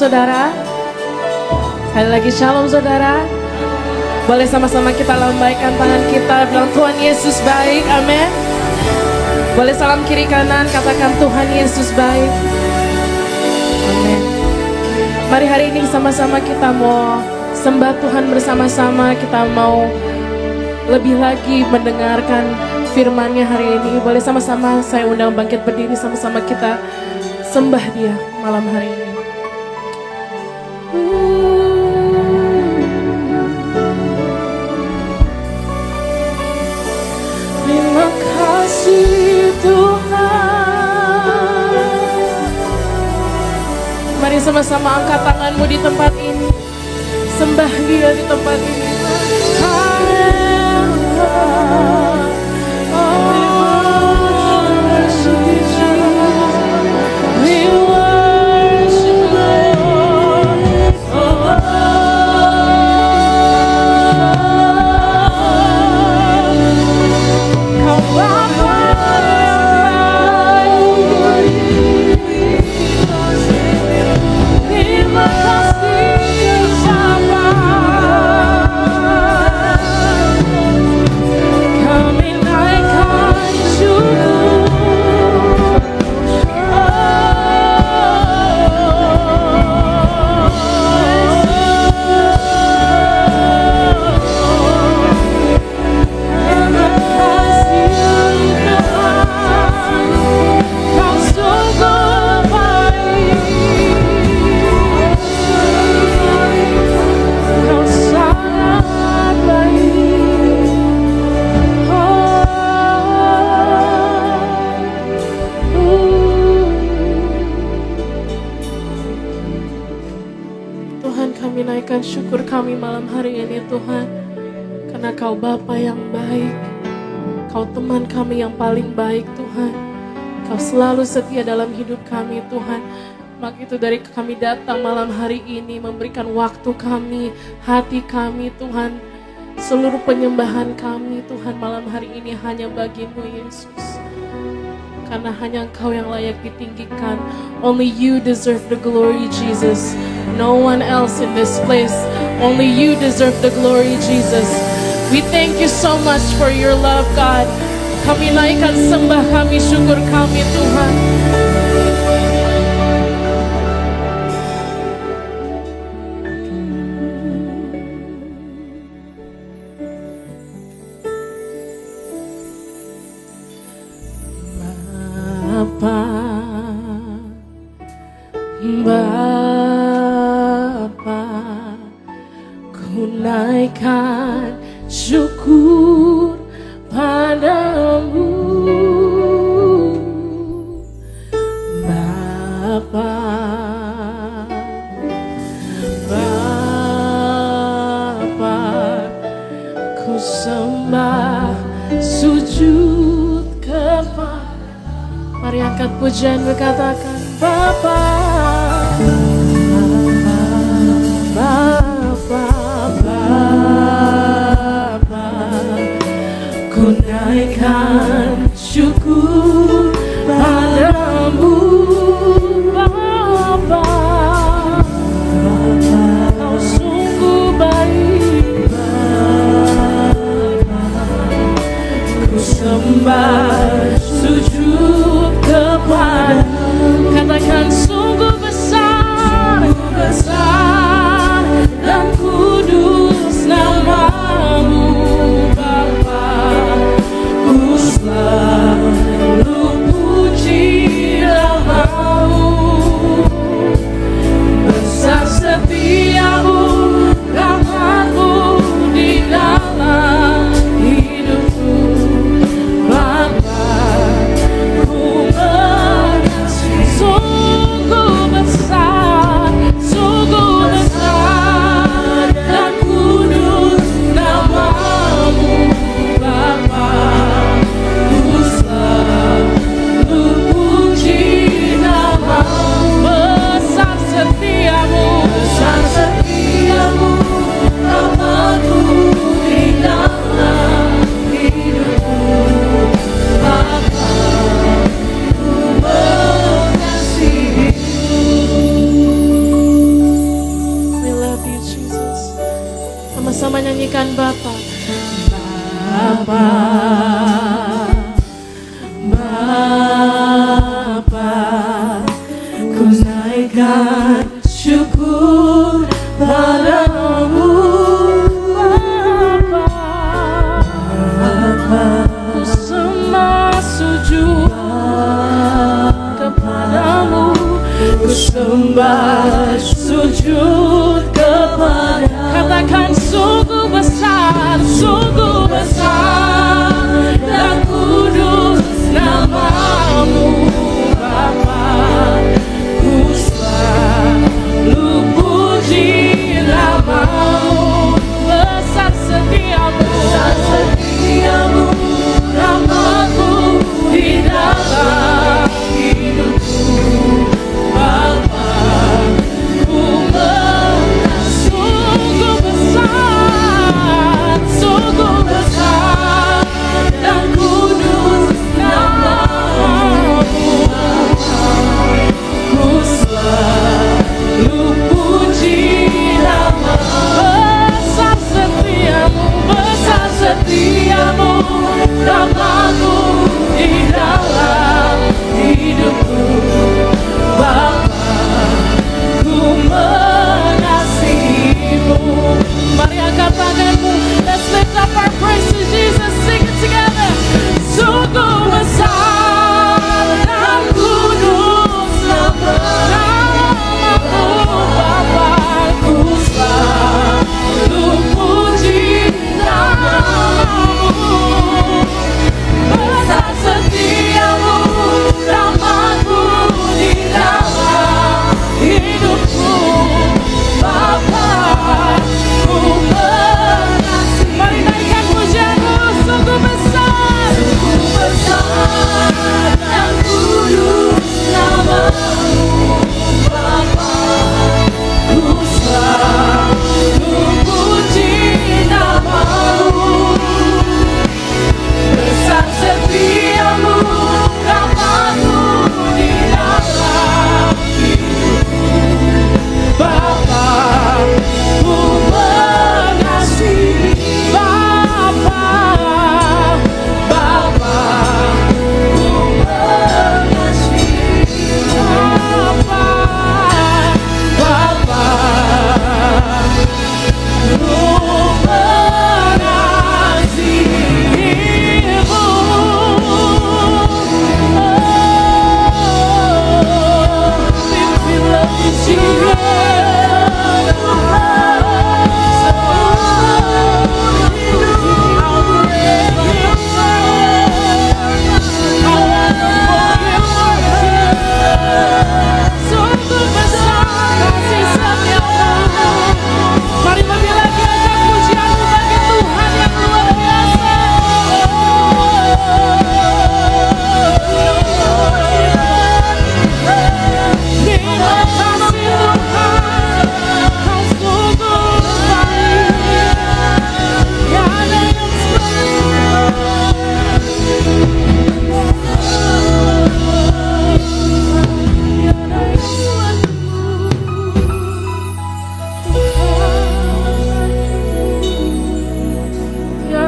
saudara. Sekali lagi shalom saudara. Boleh sama-sama kita lambaikan tangan kita, bilang Tuhan Yesus baik, amin. Boleh salam kiri kanan, katakan Tuhan Yesus baik, amin. Mari hari ini sama-sama kita mau sembah Tuhan bersama-sama. Kita mau lebih lagi mendengarkan firman-Nya hari ini. Boleh sama-sama saya undang bangkit berdiri, sama-sama kita sembah Dia malam hari ini. Terima kasih Tuhan. Mari sama-sama angkat tanganmu di tempat ini. Sembah Dia di tempat ini. Syukur kami malam hari ini Tuhan, karena Kau Bapa yang baik, Kau teman kami yang paling baik Tuhan. Kau selalu setia dalam hidup kami Tuhan. Maka itu dari kami datang malam hari ini memberikan waktu kami, hati kami Tuhan. Seluruh penyembahan kami Tuhan malam hari ini hanya bagi-Mu Yesus. Karena hanya Engkau yang layak ditinggikan. Only You deserve the glory Jesus. No one else in this place. Only You deserve the glory Jesus. We thank You so much for Your love God. Kami naikkan sembah kami, syukur kami Tuhan. Bapa, ku naikkan syukur padamu. Bapa, Bapa, ku sembah sujud kepada. Mari angkat pujian berkatakan Bapa, Bapa, Bapa, ku naikkan syukur padamu. Bapa, Kau sungguh baik. Bapa, ku sembah sujud kepada. Katakan Sama-sama nyanyikan Bapa. Bapa, Bapa, ku naikkan syukur padamu. Bapa, ku sembah sujud kepadamu. Ku sembah sujud kepadamu. Katakan sungguh besar dan kudus namamu Bapa. Ku selalu puji namamu. Besar setiamu namamu di dalam hidupku Bapa. Ku sungguh besar dan kudus namamu. Ku selalu puji namamu. Besar setiamu namamu di dalam hidupku Bapa. Ku mengasihimu. Mari angkat tanganmu. Let's lift up our praise to Jesus. Sing it together. Sungguh besar dan kudus namamu Bapa. Ku selalu puji namamu. Besar setiamu namamu di dalam hidupku Bapa. Ku mengasihi. Mari naikkan pujianmu. Sungguh besar dan kudus namamu Bapa. Ku selalu puji namamu. Besar setiamu namamu di dalam hidupku Bapa. Ku mengasihi Bapa. Bapa, ku mengasihi Bapa. Bapa, ku mengasihimu. We love you, Jesus. Sungguh besar kasih setiamu. Mari lebih lagi angkat pujianmu bagi Tuhan yang luar biasa. Terima kasih Tuhan, Kau sungguh baik. Tiada yang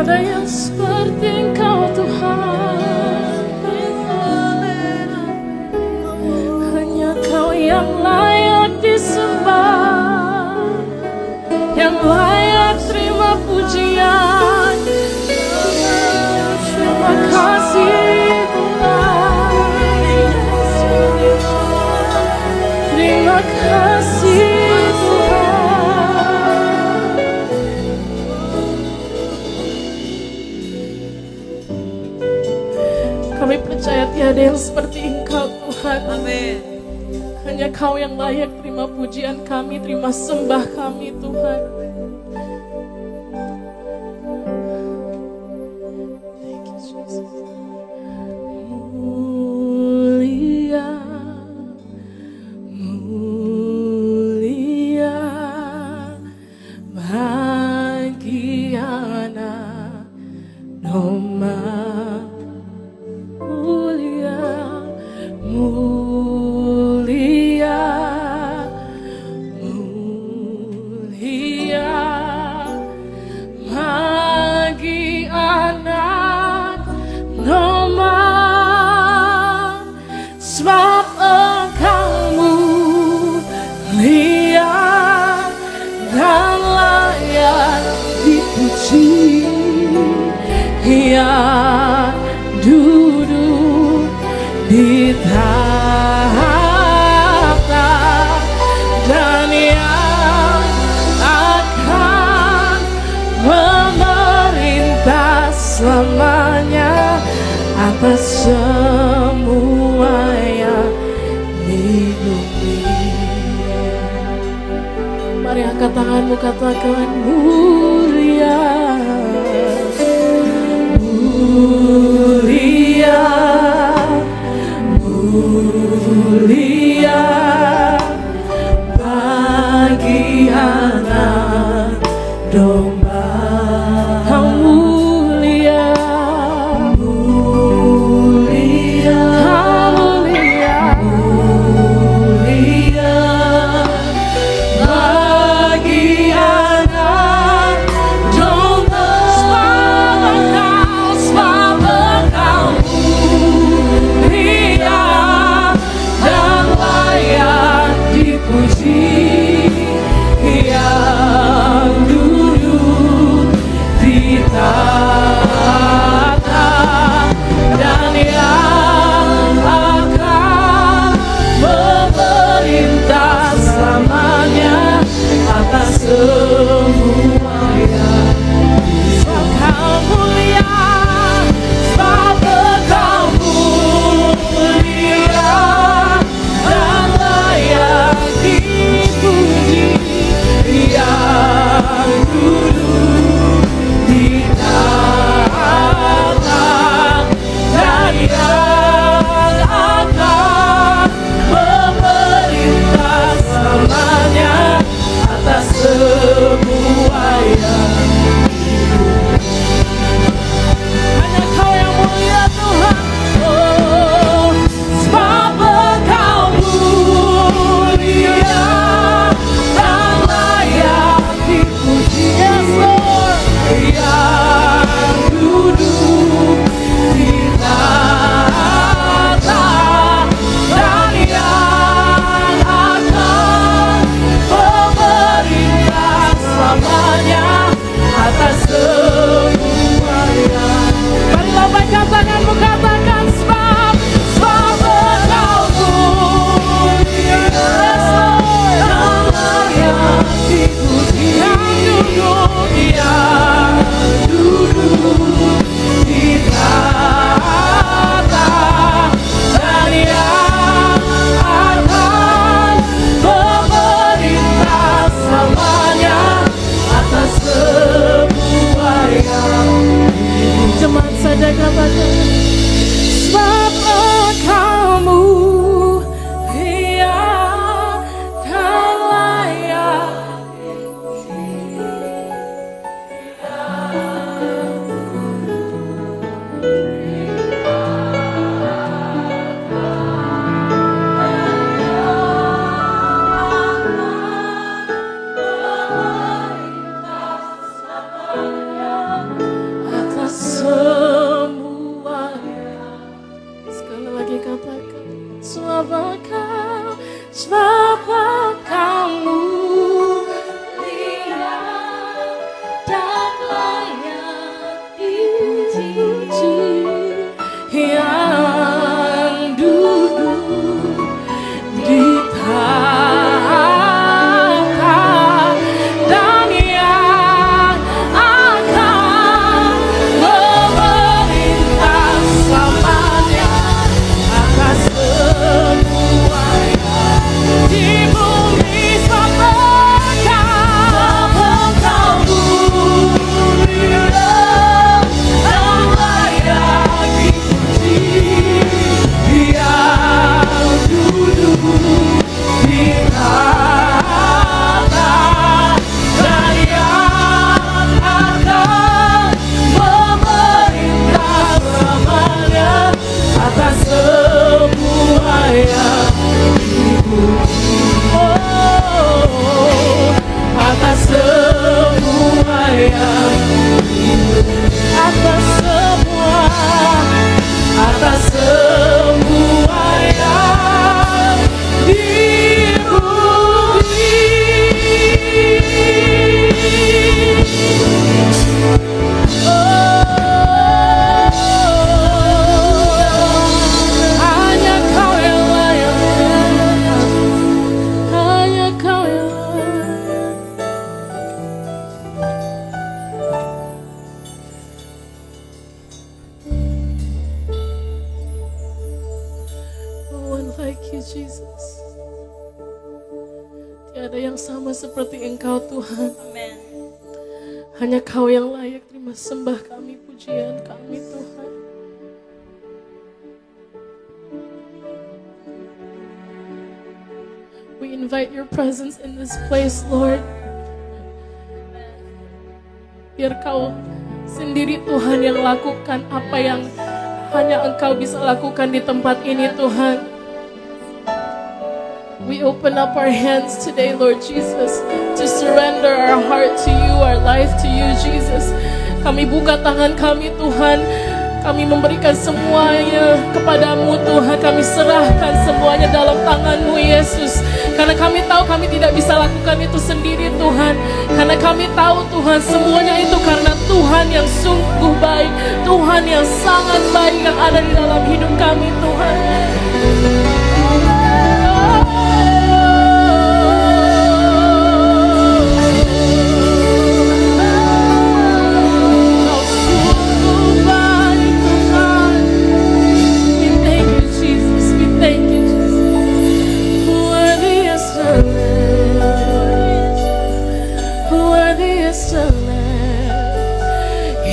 tiada yang seperti Engkau Tuhan. Hanya Kau yang layak disembah, yang layak terima pujian. Terima kasih Tuhan. Terima kasih Tuhan. Kami percaya tiada yang seperti Engkau Tuhan. Amin. Hanya Kau yang layak terima pujian kami, terima sembah kami Tuhan. Thank you, Jesus. Mulia, mulia bagi anak domba. Mulia, mulia, mulia yang duduk di tahta dan yang akan memerintah selamanya atas semua yang di bumi. Mari angkat tanganmu, katakan mulia, mulia, mulia bagi anak domba. Kau mulia, mulia, mulia, mulia bagi anak domba. Sebab Engkau mulia dan layak dipuji, yang duduk ada yang sama seperti Engkau Tuhan. Amin. Hanya Kau yang layak terima sembah kami, pujian kami Tuhan. We invite your presence in this place, Lord. Biar Kau sendiri Tuhan yang lakukan apa yang hanya Engkau bisa lakukan di tempat ini Tuhan. We open up our hands today, Lord Jesus, to surrender our heart to you, our life to you, Jesus. Kami buka tangan kami, Tuhan. Kami memberikan semuanya kepadamu, Tuhan. Kami serahkan semuanya dalam tangan-Mu, Yesus. Karena kami tahu kami tidak bisa lakukan itu sendiri, Tuhan. Karena kami tahu, Tuhan, semuanya itu karena Tuhan yang sungguh baik. Tuhan yang sangat baik yang ada di dalam hidup kami, Tuhan.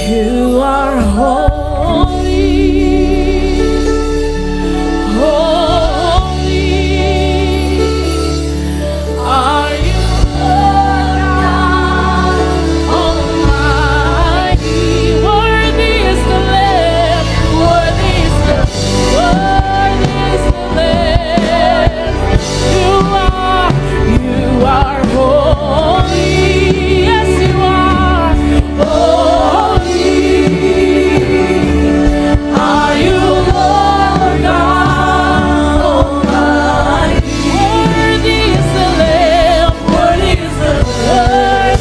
You are holy, holy. Are you Lord God Almighty? Worthy is the Lamb, worthy is the Lamb. You are holy. Yes, you are holy. Are you Lord God Almighty? Worthy is the Lamb, worthy is the Lamb,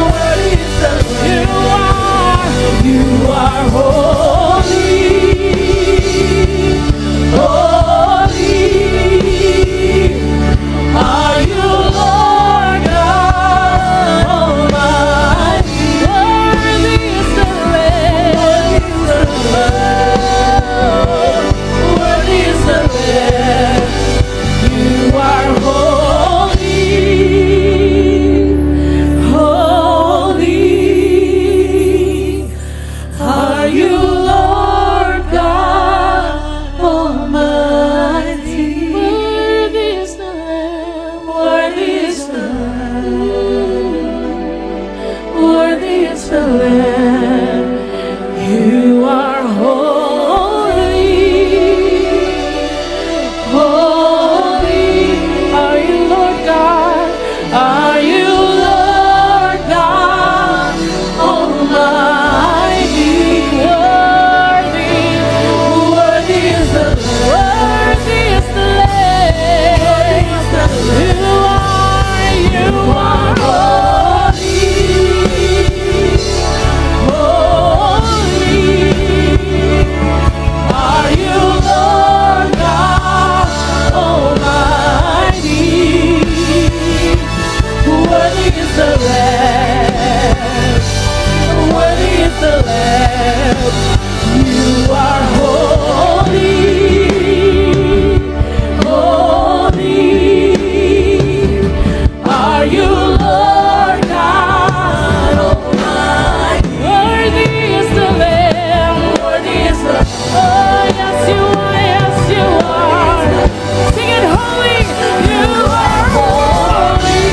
worthy is the Lamb. You are holy, holy. Are you Lord God Almighty? Worthy is the Lamb, worthy is the Lamb. You are holy, holy. Are you Lord God Almighty? Worthy is the Lamb, worthy is the Lamb, worthy is the Lamb. You are holy, holy. Are you Lord God? Are you Lord God Almighty? Worthy, worthy is the worthy is the Lamb. You are holy, holy. Are you Lord God Almighty? Worthy is the Lamb, worthy is the Lamb. You are holy, holy. Are you Lord God Almighty? Worthy is the Lamb, worthy is the Lamb. Oh, yes you are, yes you are. Sing it holy. You are holy,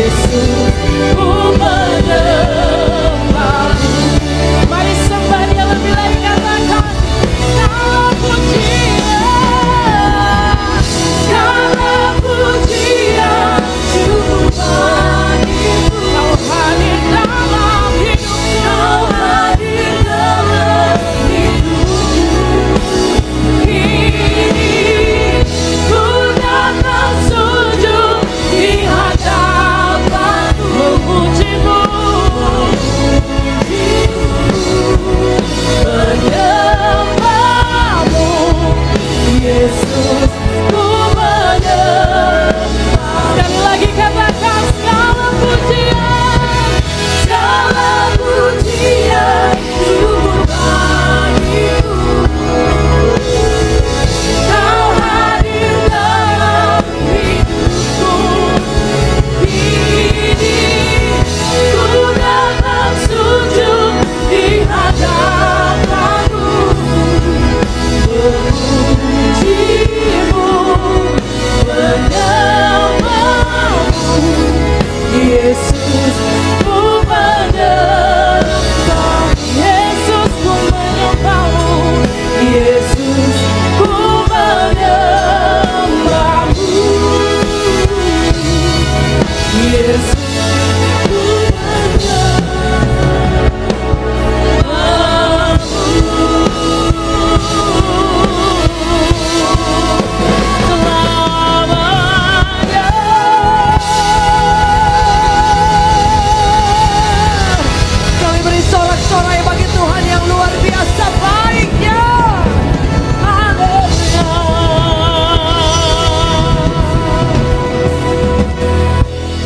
Yesus, ku menyembahmu. Mari sembah Dia lebih lagi, katakan segala pujian, segala pujian cukup bagiku. Kau hadir dalam hidupku, Kau hadir dalam hidupku. Kini ku datang sujud di hadapanmu, memujimu, menyembahmu. Yesus, ku menyembah. Sekali lagi katakan segala pujian, segala pujian cukup bagiku. Kau hadir dalam hidupku. Kini ku datang sujud di hadapanmu, memujimu, menyembahmu. Yesus, ku menyembah. Yesus, ku menyembahmu. Yesus, ku menyembahmu. Yesus, ku selamanya. Kami beri sorak-sorai bagi Tuhan yang luar biasa baiknya. Haleluya.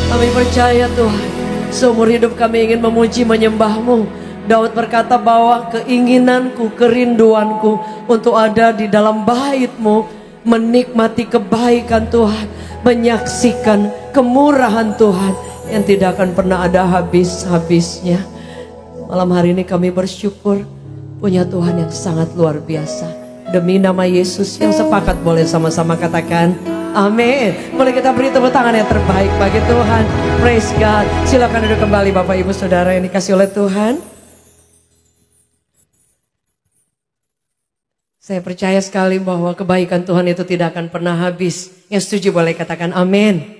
Kami percaya Tuhan, seumur hidup kami ingin memuji menyembah-Mu. Daud berkata bahwa keinginanku, kerinduanku untuk ada di dalam bait-Mu, menikmati kebaikan Tuhan, menyaksikan kemurahan Tuhan yang tidak akan pernah ada habis-habisnya. Malam hari ini kami bersyukur punya Tuhan yang sangat luar biasa. Demi nama Yesus yang sepakat boleh sama-sama katakan amin. Boleh kita beri tepuk tangan yang terbaik bagi Tuhan. Praise God. Silakan duduk kembali Bapak Ibu Saudara yang dikasih oleh Tuhan. Saya percaya sekali bahwa kebaikan Tuhan itu tidak akan pernah habis. Yang setuju boleh katakan amin.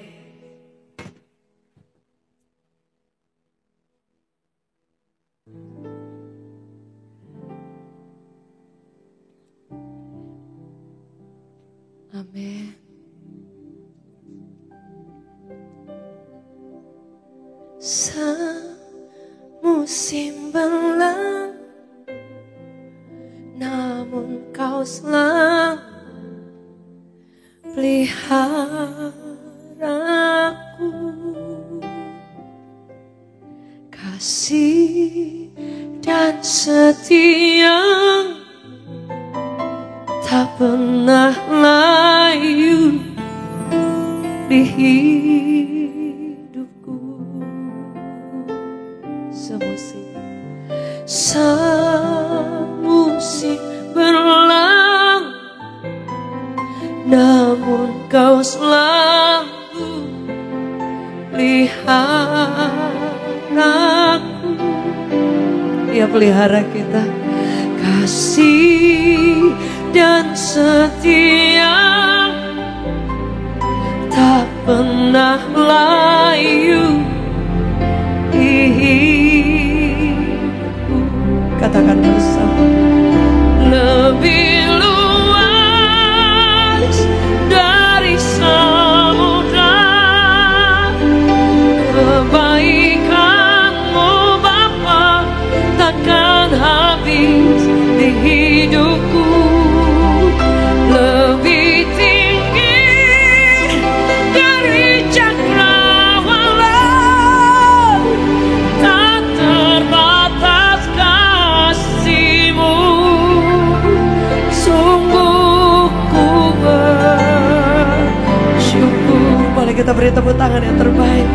Amin. Semusim berlalu, namun Kau selalu peliharaku. Kasih dan setia tak pernah layu di hidupku. Semusim berlalu, namun Kau selalu peliharaku. Dia pelihara kita. Kasih dan setia tak pernah layu di hidupku. Katakan bersama. Lebih luas dari samudra kebaikan-Mu Bapa, takkan habis di hidupku. Lebih tinggi dari cakrawala, tak terbatas kasih-Mu. Sungguh ku bersyukur. Boleh kita beri tepuk tangan yang terbaik.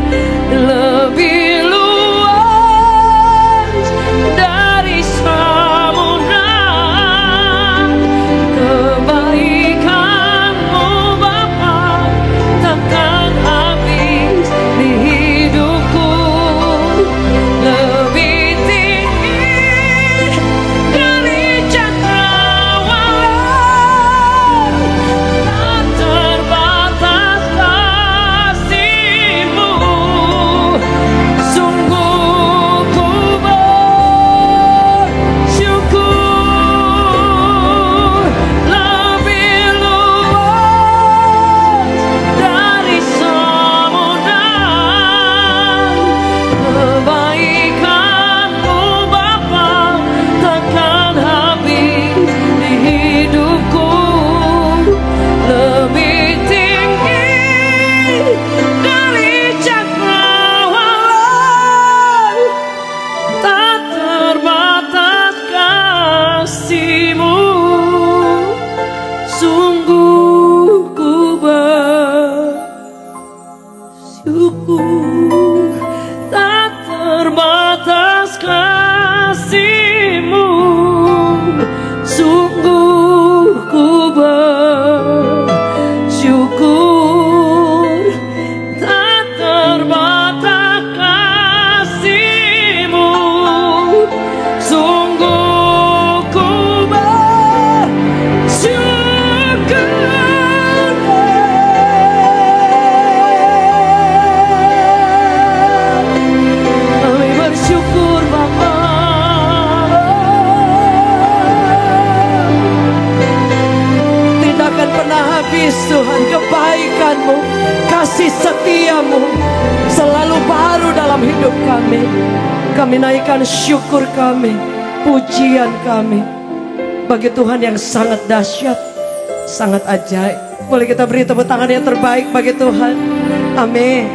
Lebih luas dari samudra kebaikan-Mu Bapa, takkan habis di hidup. hidup kami. Kami naikkan syukur kami, pujian kami bagi Tuhan yang sangat dahsyat, sangat ajaib. Boleh kita beri tepuk tangan yang terbaik bagi Tuhan. Amin.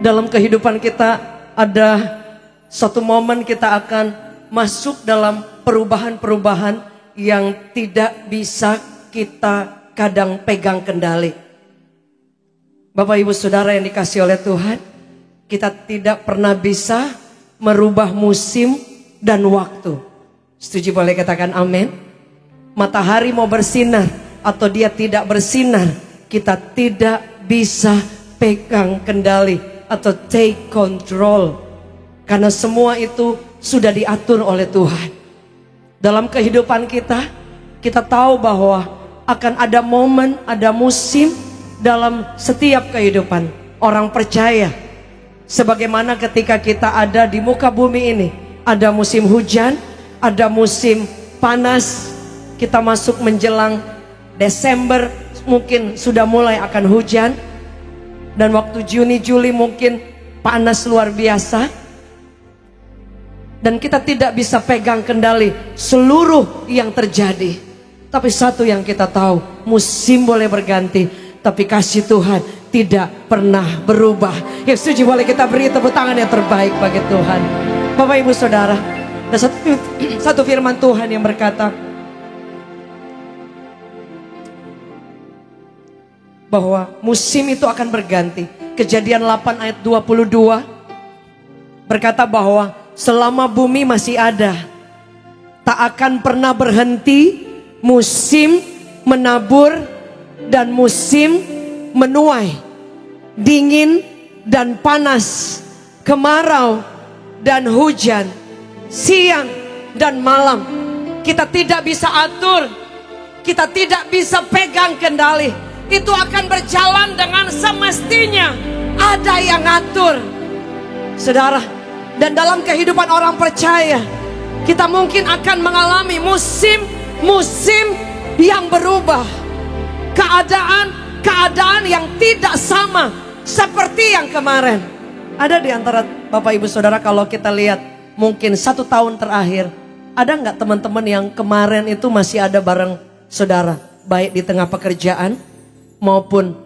Dalam kehidupan kita ada satu momen kita akan masuk dalam perubahan-perubahan yang tidak bisa kita kadang pegang kendali. Bapak Ibu Saudara yang dikasihi oleh Tuhan, kita tidak pernah bisa merubah musim dan waktu. Setuju, boleh katakan amin. Matahari mau bersinar atau dia tidak bersinar, kita tidak bisa pegang kendali atau take control. Karena semua itu sudah diatur oleh Tuhan. Dalam kehidupan kita, kita tahu bahwa akan ada momen, ada musim dalam setiap kehidupan orang percaya. Sebagaimana ketika kita ada di muka bumi ini, ada musim hujan, ada musim panas. Kita masuk menjelang Desember, mungkin sudah mulai akan hujan. Dan waktu Juni, Juli mungkin panas luar biasa. Dan kita tidak bisa pegang kendali seluruh yang terjadi. Tapi satu yang kita tahu, musim boleh berganti, tapi kasih Tuhan tidak pernah berubah. Yang setuju boleh kita beri tepuk tangan yang terbaik bagi Tuhan. Bapak Ibu Saudara, ada satu firman Tuhan yang berkata bahwa musim itu akan berganti. Kejadian 8 ayat 22 berkata bahwa selama bumi masih ada, tak akan pernah berhenti musim menabur dan musim menuai, dingin dan panas, kemarau dan hujan, siang dan malam. Kita tidak bisa atur, kita tidak bisa pegang kendali. Itu akan berjalan dengan semestinya. Ada yang ngatur, saudara. Dan dalam kehidupan orang percaya, kita mungkin akan mengalami musim-musim yang berubah. Keadaan yang tidak sama seperti yang kemarin. Ada di antara Bapak Ibu Saudara, kalau kita lihat mungkin 1 tahun terakhir, ada nggak teman-teman yang kemarin itu masih ada bareng saudara, baik di tengah pekerjaan maupun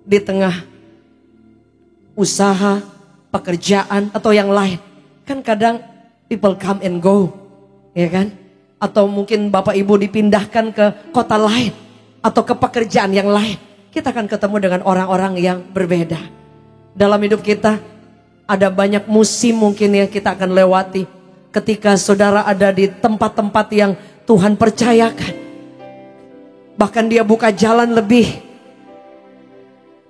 di tengah usaha, pekerjaan atau yang lain. Kan kadang people come and go, ya kan? Atau mungkin Bapak Ibu dipindahkan ke kota lain atau ke pekerjaan yang lain. Kita akan ketemu dengan orang-orang yang berbeda. Dalam hidup kita ada banyak musim mungkin yang kita akan lewati ketika saudara ada di tempat-tempat yang Tuhan percayakan. Bahkan dia buka jalan lebih.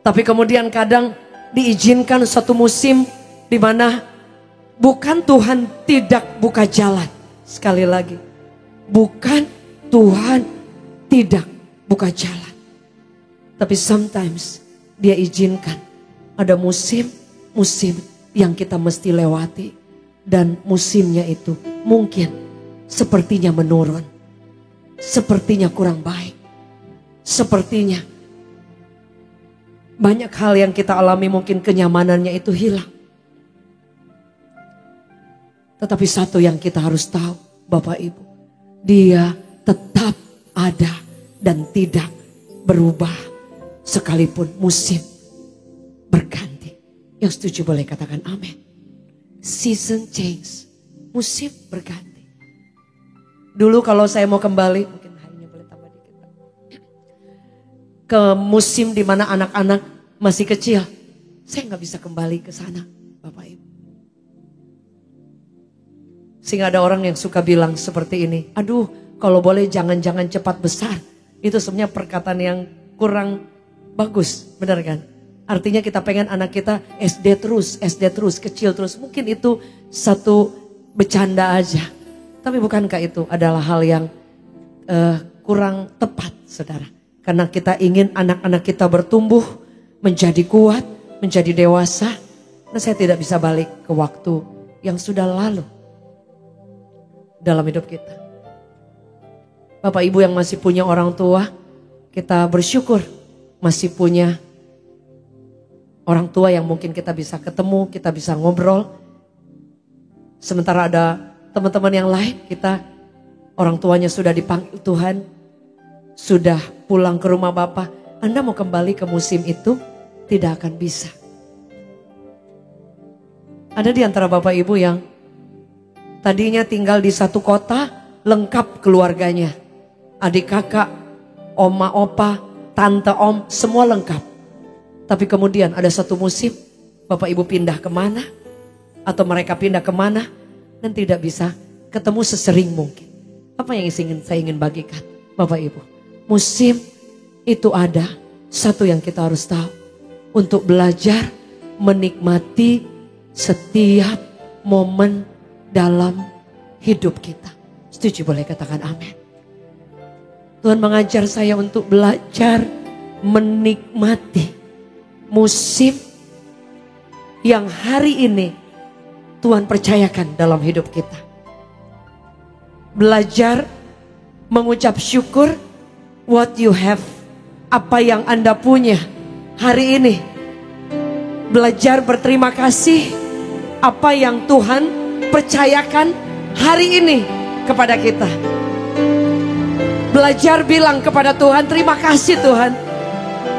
Tapi kemudian kadang diizinkan suatu musim di mana bukan Tuhan tidak buka jalan. Sekali lagi, bukan Tuhan tidak buka jalan. Tapi sometimes dia izinkan ada musim yang kita mesti lewati. Dan musimnya itu mungkin sepertinya menurun, sepertinya kurang baik, sepertinya banyak hal yang kita alami mungkin kenyamanannya itu hilang. Tetapi satu yang kita harus tahu Bapak Ibu, dia tetap ada dan tidak berubah sekalipun musim berganti. Yang setuju boleh katakan amin. Season change, musim berganti. Dulu kalau saya mau kembali, mungkin hanya boleh tambah dikit, ke musim di mana anak-anak masih kecil, saya nggak bisa kembali ke sana, Bapak Ibu. Sehingga ada orang yang suka bilang seperti ini, aduh kalau boleh jangan-jangan cepat besar. Itu sebenarnya perkataan yang kurang bagus, benar kan? Artinya kita pengen anak kita SD terus, kecil terus. Mungkin itu satu bercanda aja. Tapi bukankah itu adalah hal yang kurang tepat, saudara? Karena kita ingin anak-anak kita bertumbuh, menjadi kuat, menjadi dewasa. Nah, saya tidak bisa balik ke waktu yang sudah lalu dalam hidup kita. Bapak Ibu yang masih punya orang tua, kita bersyukur masih punya Orang tua yang mungkin kita bisa ketemu, kita bisa ngobrol. Sementara ada teman-teman yang lain, kita orang tuanya sudah dipanggil Tuhan, sudah pulang ke rumah Bapa. Anda mau kembali ke musim itu, tidak akan bisa. Ada di antara Bapak Ibu yang tadinya tinggal di satu kota, lengkap keluarganya. Adik kakak, oma opa, tante om, semua lengkap. Tapi kemudian ada satu musim, Bapak Ibu pindah kemana, atau mereka pindah kemana, dan tidak bisa ketemu sesering mungkin. Apa yang saya ingin bagikan, Bapak Ibu? Musim itu ada, satu yang kita harus tahu. Untuk belajar menikmati setiap momen dalam hidup kita. Setuju, boleh katakan amin. Tuhan mengajar saya untuk belajar menikmati musim yang hari ini Tuhan percayakan dalam hidup kita. Belajar mengucap syukur what you have, apa yang Anda punya hari ini. Belajar berterima kasih apa yang Tuhan percayakan hari ini kepada kita. Belajar bilang kepada Tuhan, terima kasih Tuhan.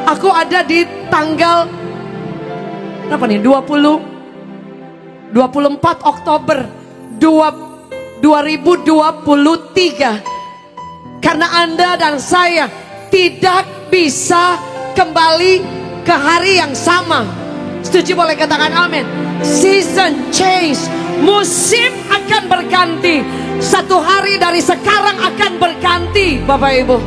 Aku ada di tanggal 24 Oktober 2023. Karena Anda dan saya tidak bisa kembali ke hari yang sama. Setuju, boleh katakan amin. Season change, musim akan berganti. Satu hari dari sekarang akan berganti, Bapak Ibu.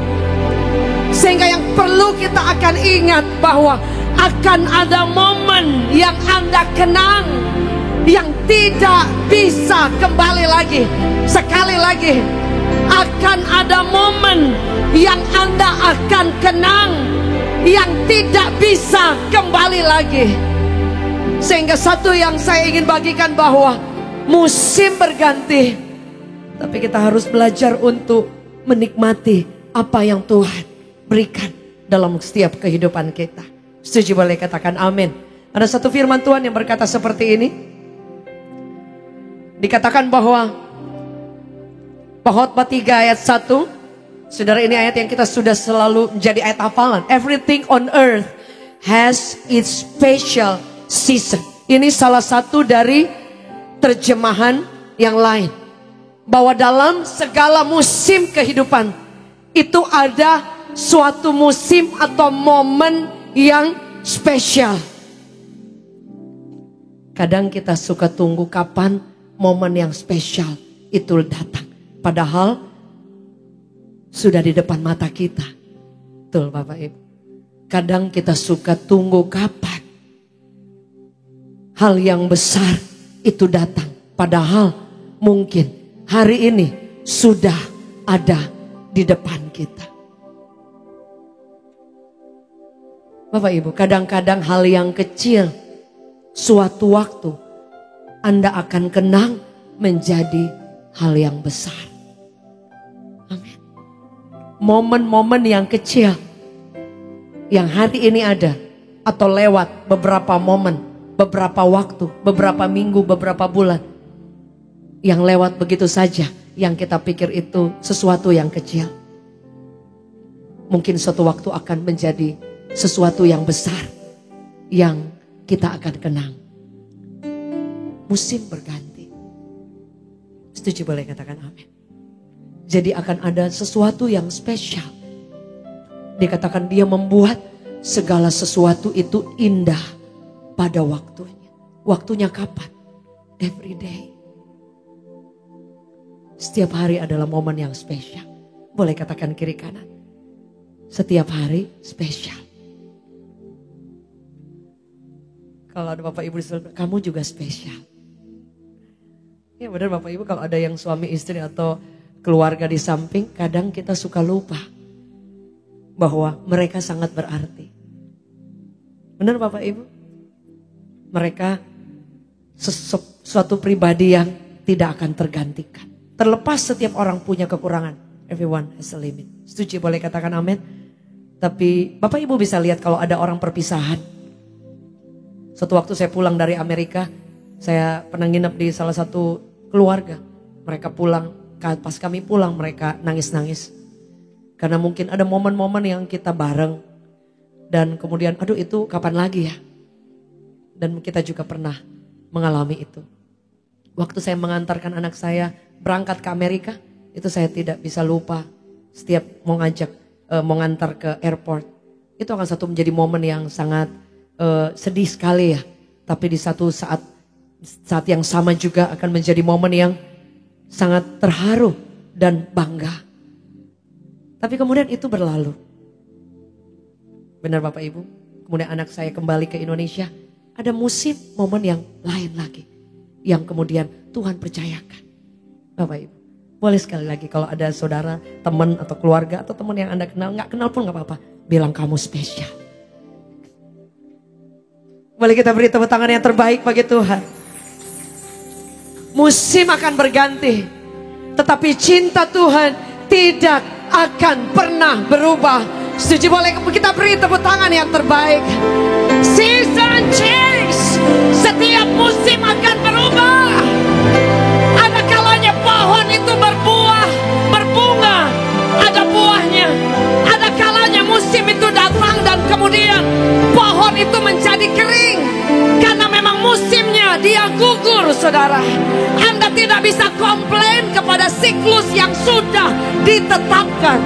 Sehingga yang perlu kita akan ingat bahwa akan ada momen yang Anda kenang, yang tidak bisa kembali lagi. Sekali lagi, akan ada momen yang Anda akan kenang, yang tidak bisa kembali lagi. Sehingga satu yang saya ingin bagikan bahwa musim berganti, tapi kita harus belajar untuk menikmati apa yang Tuhan berikan dalam setiap kehidupan kita. Setuju, boleh katakan amin. Ada satu firman Tuhan yang berkata seperti ini. Dikatakan bahwa Khotbah 3 ayat 1. Saudara, ini ayat yang kita sudah selalu menjadi ayat hafalan. Everything on earth has its special season. Ini salah satu dari terjemahan yang lain. Bahwa dalam segala musim kehidupan itu ada suatu musim atau momen yang spesial. Kadang kita suka tunggu kapan momen yang spesial itu datang. Padahal sudah di depan mata kita. Betul Bapak Ibu. Kadang kita suka tunggu kapan hal yang besar itu datang. Padahal mungkin hari ini sudah ada di depan kita. Bapak Ibu, kadang-kadang hal yang kecil suatu waktu Anda akan kenang menjadi hal yang besar. Amin. Momen-momen yang kecil yang hari ini ada atau lewat beberapa momen, beberapa waktu, beberapa minggu, beberapa bulan yang lewat begitu saja, yang kita pikir itu sesuatu yang kecil, mungkin suatu waktu akan menjadi sesuatu yang besar yang kita akan kenang. Musim berganti. Setuju, boleh katakan amin. Jadi akan ada sesuatu yang spesial. Dikatakan dia membuat segala sesuatu itu indah pada waktunya. Waktunya kapan? Every day. Setiap hari adalah momen yang spesial. Boleh katakan kiri kanan. Setiap hari spesial. Kalau ada Bapak Ibu di sebelah, kamu juga spesial. Ya benar Bapak Ibu, kalau ada yang suami istri atau keluarga di samping, kadang kita suka lupa bahwa mereka sangat berarti. Benar Bapak Ibu? Mereka suatu pribadi yang tidak akan tergantikan. Terlepas setiap orang punya kekurangan. Everyone has a limit. Setuju, boleh katakan amin. Tapi Bapak Ibu bisa lihat kalau ada orang perpisahan. Suatu waktu saya pulang dari Amerika, saya pernah nginep di salah satu keluarga. Mereka pulang, pas kami pulang mereka nangis-nangis. Karena mungkin ada momen-momen yang kita bareng. Dan kemudian aduh itu kapan lagi ya? Dan kita juga pernah mengalami itu. Waktu saya mengantarkan anak saya berangkat ke Amerika, itu saya tidak bisa lupa. Setiap mau ngantar ke airport, itu akan satu menjadi momen yang sangat sedih sekali ya. Tapi di satu saat yang sama juga akan menjadi momen yang sangat terharu dan bangga. Tapi kemudian itu berlalu. Benar Bapak Ibu? Kemudian anak saya kembali ke Indonesia. Ada musim momen yang lain lagi. Yang kemudian Tuhan percayakan. Bapak Ibu. Boleh sekali lagi kalau ada saudara, teman atau keluarga atau teman yang Anda kenal. Gak kenal pun gak apa-apa. Bilang kamu spesial. Boleh kita beri tepuk tangan yang terbaik bagi Tuhan. Musim akan berganti. Tetapi cinta Tuhan tidak akan pernah berubah. Setuju? Boleh kita beri tepuk tangan yang terbaik. Season change. Setiap musim akan berubah. Ada kalanya pohon itu berbuah, berbunga, ada buahnya. Ada kalanya musim itu datang dan kemudian pohon itu menjadi kering. Karena memang musimnya dia gugur, saudara. Anda tidak bisa komplain kepada siklus yang sudah ditetapkan.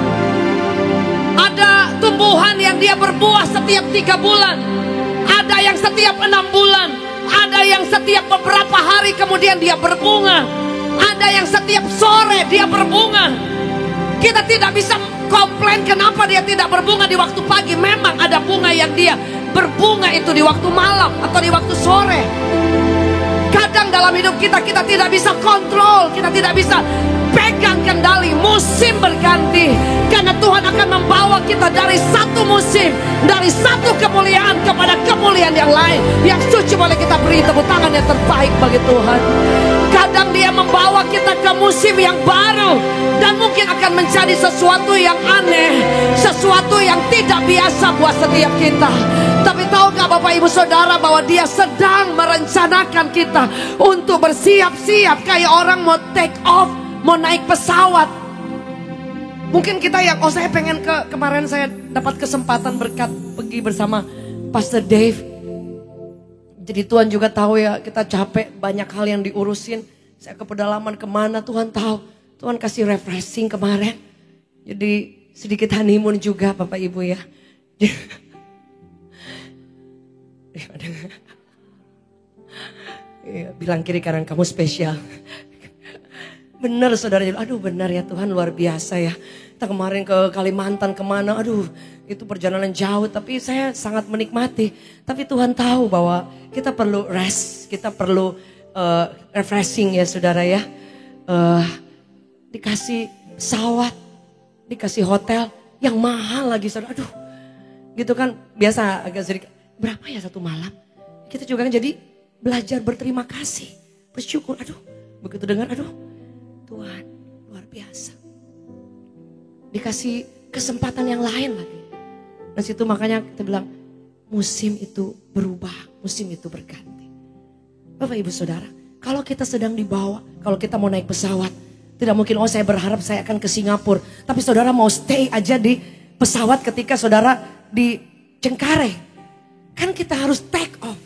Ada tumbuhan yang dia berbuah setiap 3 bulan. Ada yang setiap 6 bulan. Ada yang setiap beberapa hari kemudian dia berbunga. Ada yang setiap sore dia berbunga. Kita tidak bisa komplain kenapa dia tidak berbunga di waktu pagi. Memang ada bunga yang dia berbunga itu di waktu malam atau di waktu sore. Kadang dalam hidup kita tidak bisa kontrol. Kita tidak bisa pegang kendali. Musim berganti. Karena Tuhan akan membawa kita dari satu musim, dari satu kemuliaan kepada kemuliaan yang lain. Yang suci boleh kita beri tepuk tangan yang terbaik bagi Tuhan. Kadang dia membawa kita ke musim yang baru. Dan mungkin akan menjadi sesuatu yang aneh. Sesuatu yang tidak biasa buat setiap kita. Tapi tahukah Bapak Ibu Saudara bahwa dia sedang merencanakan kita untuk bersiap-siap kayak orang mau take off, mau naik pesawat. Mungkin kita yang, saya pengen kemarin saya dapat kesempatan berkat pergi bersama Pastor Dave. Jadi Tuhan juga tahu ya kita capek banyak hal yang diurusin. Saya ke pedalaman kemana Tuhan tahu. Tuhan kasih refreshing kemarin. Jadi sedikit honeymoon juga Bapak Ibu ya. Bilang kiri kanan kamu spesial. Benar saudara, aduh benar ya Tuhan luar biasa ya. Kita kemarin ke Kalimantan kemana, aduh itu perjalanan jauh tapi saya sangat menikmati. Tapi Tuhan tahu bahwa kita perlu rest, kita perlu refreshing ya saudara ya. Dikasih pesawat, dikasih hotel yang mahal lagi saudara, aduh. Gitu kan biasa agak sedikit, berapa ya satu malam? Kita juga kan jadi belajar berterima kasih, bersyukur, aduh begitu dengar, aduh. Tuhan luar biasa. Dikasih kesempatan yang lain lagi. Dan situ makanya kita bilang musim itu berubah, musim itu berganti. Bapak Ibu Saudara, kalau kita sedang dibawa, kalau kita mau naik pesawat, tidak mungkin saya berharap saya akan ke Singapura. Tapi saudara mau stay aja di pesawat ketika saudara di Cengkareng. Kan kita harus take off.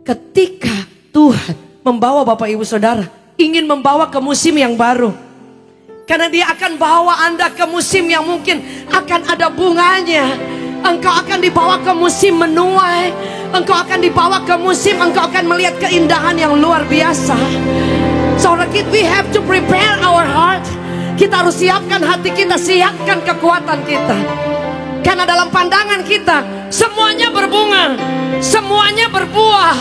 Ketika Tuhan membawa Bapak Ibu Saudara, ingin membawa ke musim yang baru. Karena dia akan bawa Anda ke musim yang mungkin akan ada bunganya. Engkau akan dibawa ke musim menuai. Engkau akan dibawa ke musim, engkau akan melihat keindahan yang luar biasa. So we have to prepare our heart. Kita harus siapkan hati kita, siapkan kekuatan kita. Karena dalam pandangan kita, semuanya berbunga, semuanya berbuah.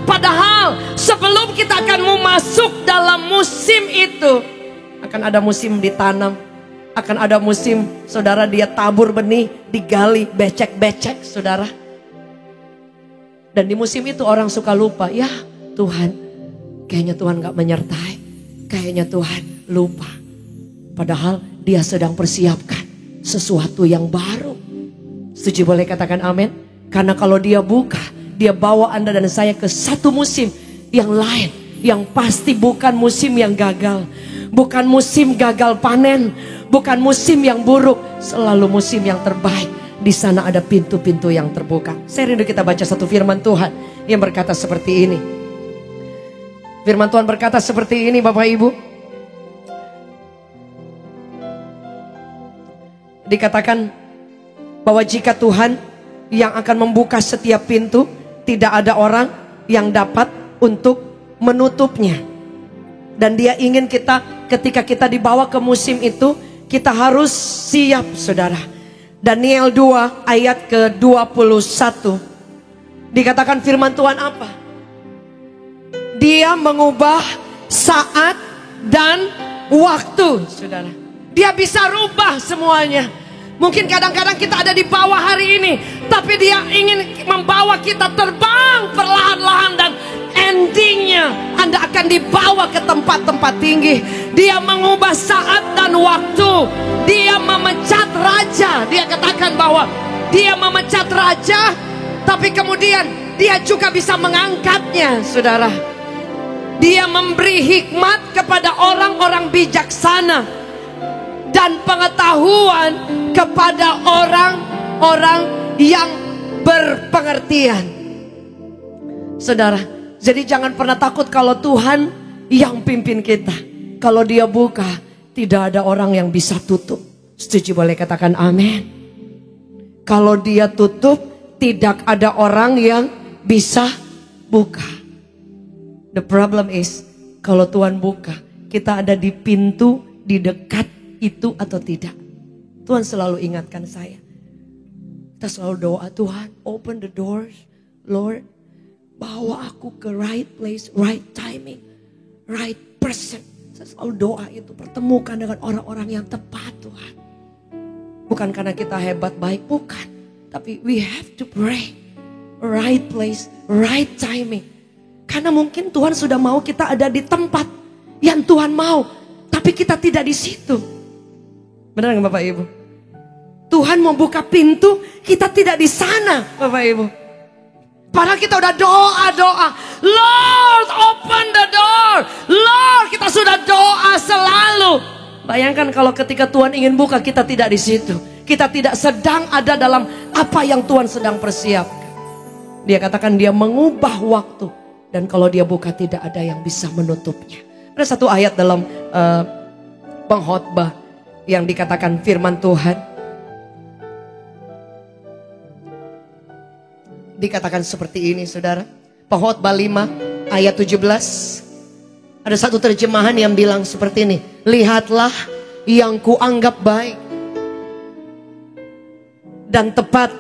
Padahal sebelum kita akan masuk dalam musim itu, akan ada musim ditanam, akan ada musim saudara dia tabur benih, digali, becek-becek saudara. Dan di musim itu orang suka lupa, ya Tuhan, kayaknya Tuhan gak menyertai, kayaknya Tuhan lupa. Padahal dia sedang persiapkan sesuatu yang baru. Setuju boleh katakan amin? Karena kalau dia buka, dia bawa Anda dan saya ke satu musim yang lain, yang pasti bukan musim yang gagal, bukan musim gagal panen, bukan musim yang buruk, selalu musim yang terbaik. Di sana ada pintu-pintu yang terbuka. Saya rindu kita baca satu firman Tuhan yang berkata seperti ini. Firman Tuhan berkata seperti ini, Bapak Ibu. Dikatakan bahwa jika Tuhan yang akan membuka setiap pintu, tidak ada orang yang dapat untuk menutupnya. Dan Dia ingin kita, ketika kita dibawa ke musim itu, kita harus siap, saudara. Daniel 2 ayat ke-21. Dikatakan firman Tuhan apa? Dia mengubah saat dan waktu, saudara. Dia bisa rubah semuanya. Mungkin kadang-kadang kita ada di bawah hari ini, tapi Dia ingin membawa kita terbang perlahan-lahan, dan endingnya Anda akan dibawa ke tempat-tempat tinggi. Dia mengubah saat dan waktu. Dia memecat raja. Dia katakan bahwa Dia memecat raja, tapi kemudian Dia juga bisa mengangkatnya, saudara. Dia memberi hikmat kepada orang-orang bijaksana dan pengetahuan kepada orang-orang yang berpengertian. Saudara, jadi jangan pernah takut kalau Tuhan yang pimpin kita. Kalau Dia buka, tidak ada orang yang bisa tutup. Setuju, boleh katakan amin. Kalau Dia tutup, tidak ada orang yang bisa buka. The problem is, kalau Tuhan buka, kita ada di pintu, di dekat itu atau tidak. Tuhan selalu ingatkan saya. Kita selalu doa, Tuhan open the doors, Lord. Bawa aku ke right place, right timing, right person. Saya selalu doa itu, pertemukan dengan orang-orang yang tepat, Tuhan. Bukan karena kita hebat baik, bukan. Tapi we have to pray. Right place, right timing. Karena mungkin Tuhan sudah mau kita ada di tempat yang Tuhan mau, tapi kita tidak di situ. Benar nggak Bapak Ibu? Tuhan mau buka pintu, kita tidak di sana, Bapak Ibu. Padahal kita udah doa, Lord open the door, Lord, kita sudah doa selalu. Bayangkan kalau ketika Tuhan ingin buka, kita tidak di situ. Kita tidak sedang ada dalam apa yang Tuhan sedang persiapkan. Dia katakan Dia mengubah waktu, dan kalau Dia buka tidak ada yang bisa menutupnya. Ada satu ayat dalam pengkhotbah yang dikatakan firman Tuhan. Dikatakan seperti ini, saudara. Pengkhotbah 5 ayat 17. Ada satu terjemahan yang bilang seperti ini. Lihatlah yang kuanggap baik dan tepat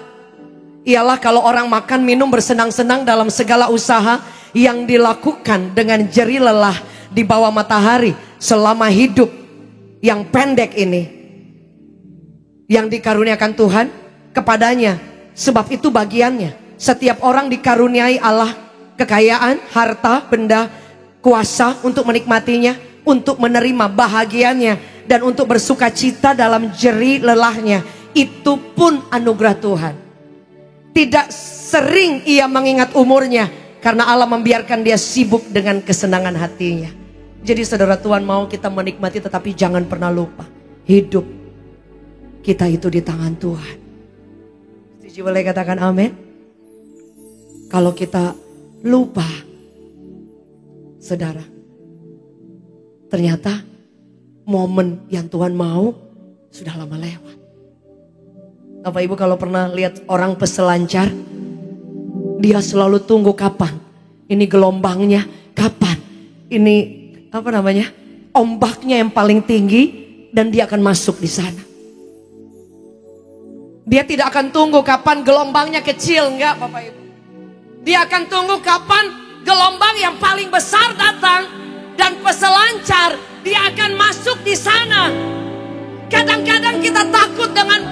ialah kalau orang makan minum bersenang-senang dalam segala usaha yang dilakukan dengan jerih lelah di bawah matahari selama hidup yang pendek ini yang dikaruniakan Tuhan kepadanya. Sebab itu bagiannya. Setiap orang dikaruniai Allah kekayaan, harta, benda, kuasa untuk menikmatinya, untuk menerima bahagiannya, dan untuk bersuka cita dalam jerih lelahnya. Itu pun anugerah Tuhan. Tidak sering ia mengingat umurnya, karena Allah membiarkan dia sibuk dengan kesenangan hatinya. Jadi saudara, Tuhan mau kita menikmati, tetapi jangan pernah lupa, hidup kita itu di tangan Tuhan. Setuju, boleh katakan amin? Kalau kita lupa, saudara, ternyata momen yang Tuhan mau sudah lama lewat. Bapak Ibu kalau pernah lihat orang peselancar, dia selalu tunggu kapan ini gelombangnya, kapan ini ombaknya yang paling tinggi, dan dia akan masuk di sana. Dia tidak akan tunggu kapan gelombangnya kecil, enggak Bapak Ibu. Dia akan tunggu kapan gelombang yang paling besar datang, dan peselancar dia akan masuk di sana. Kadang-kadang kita takut dengan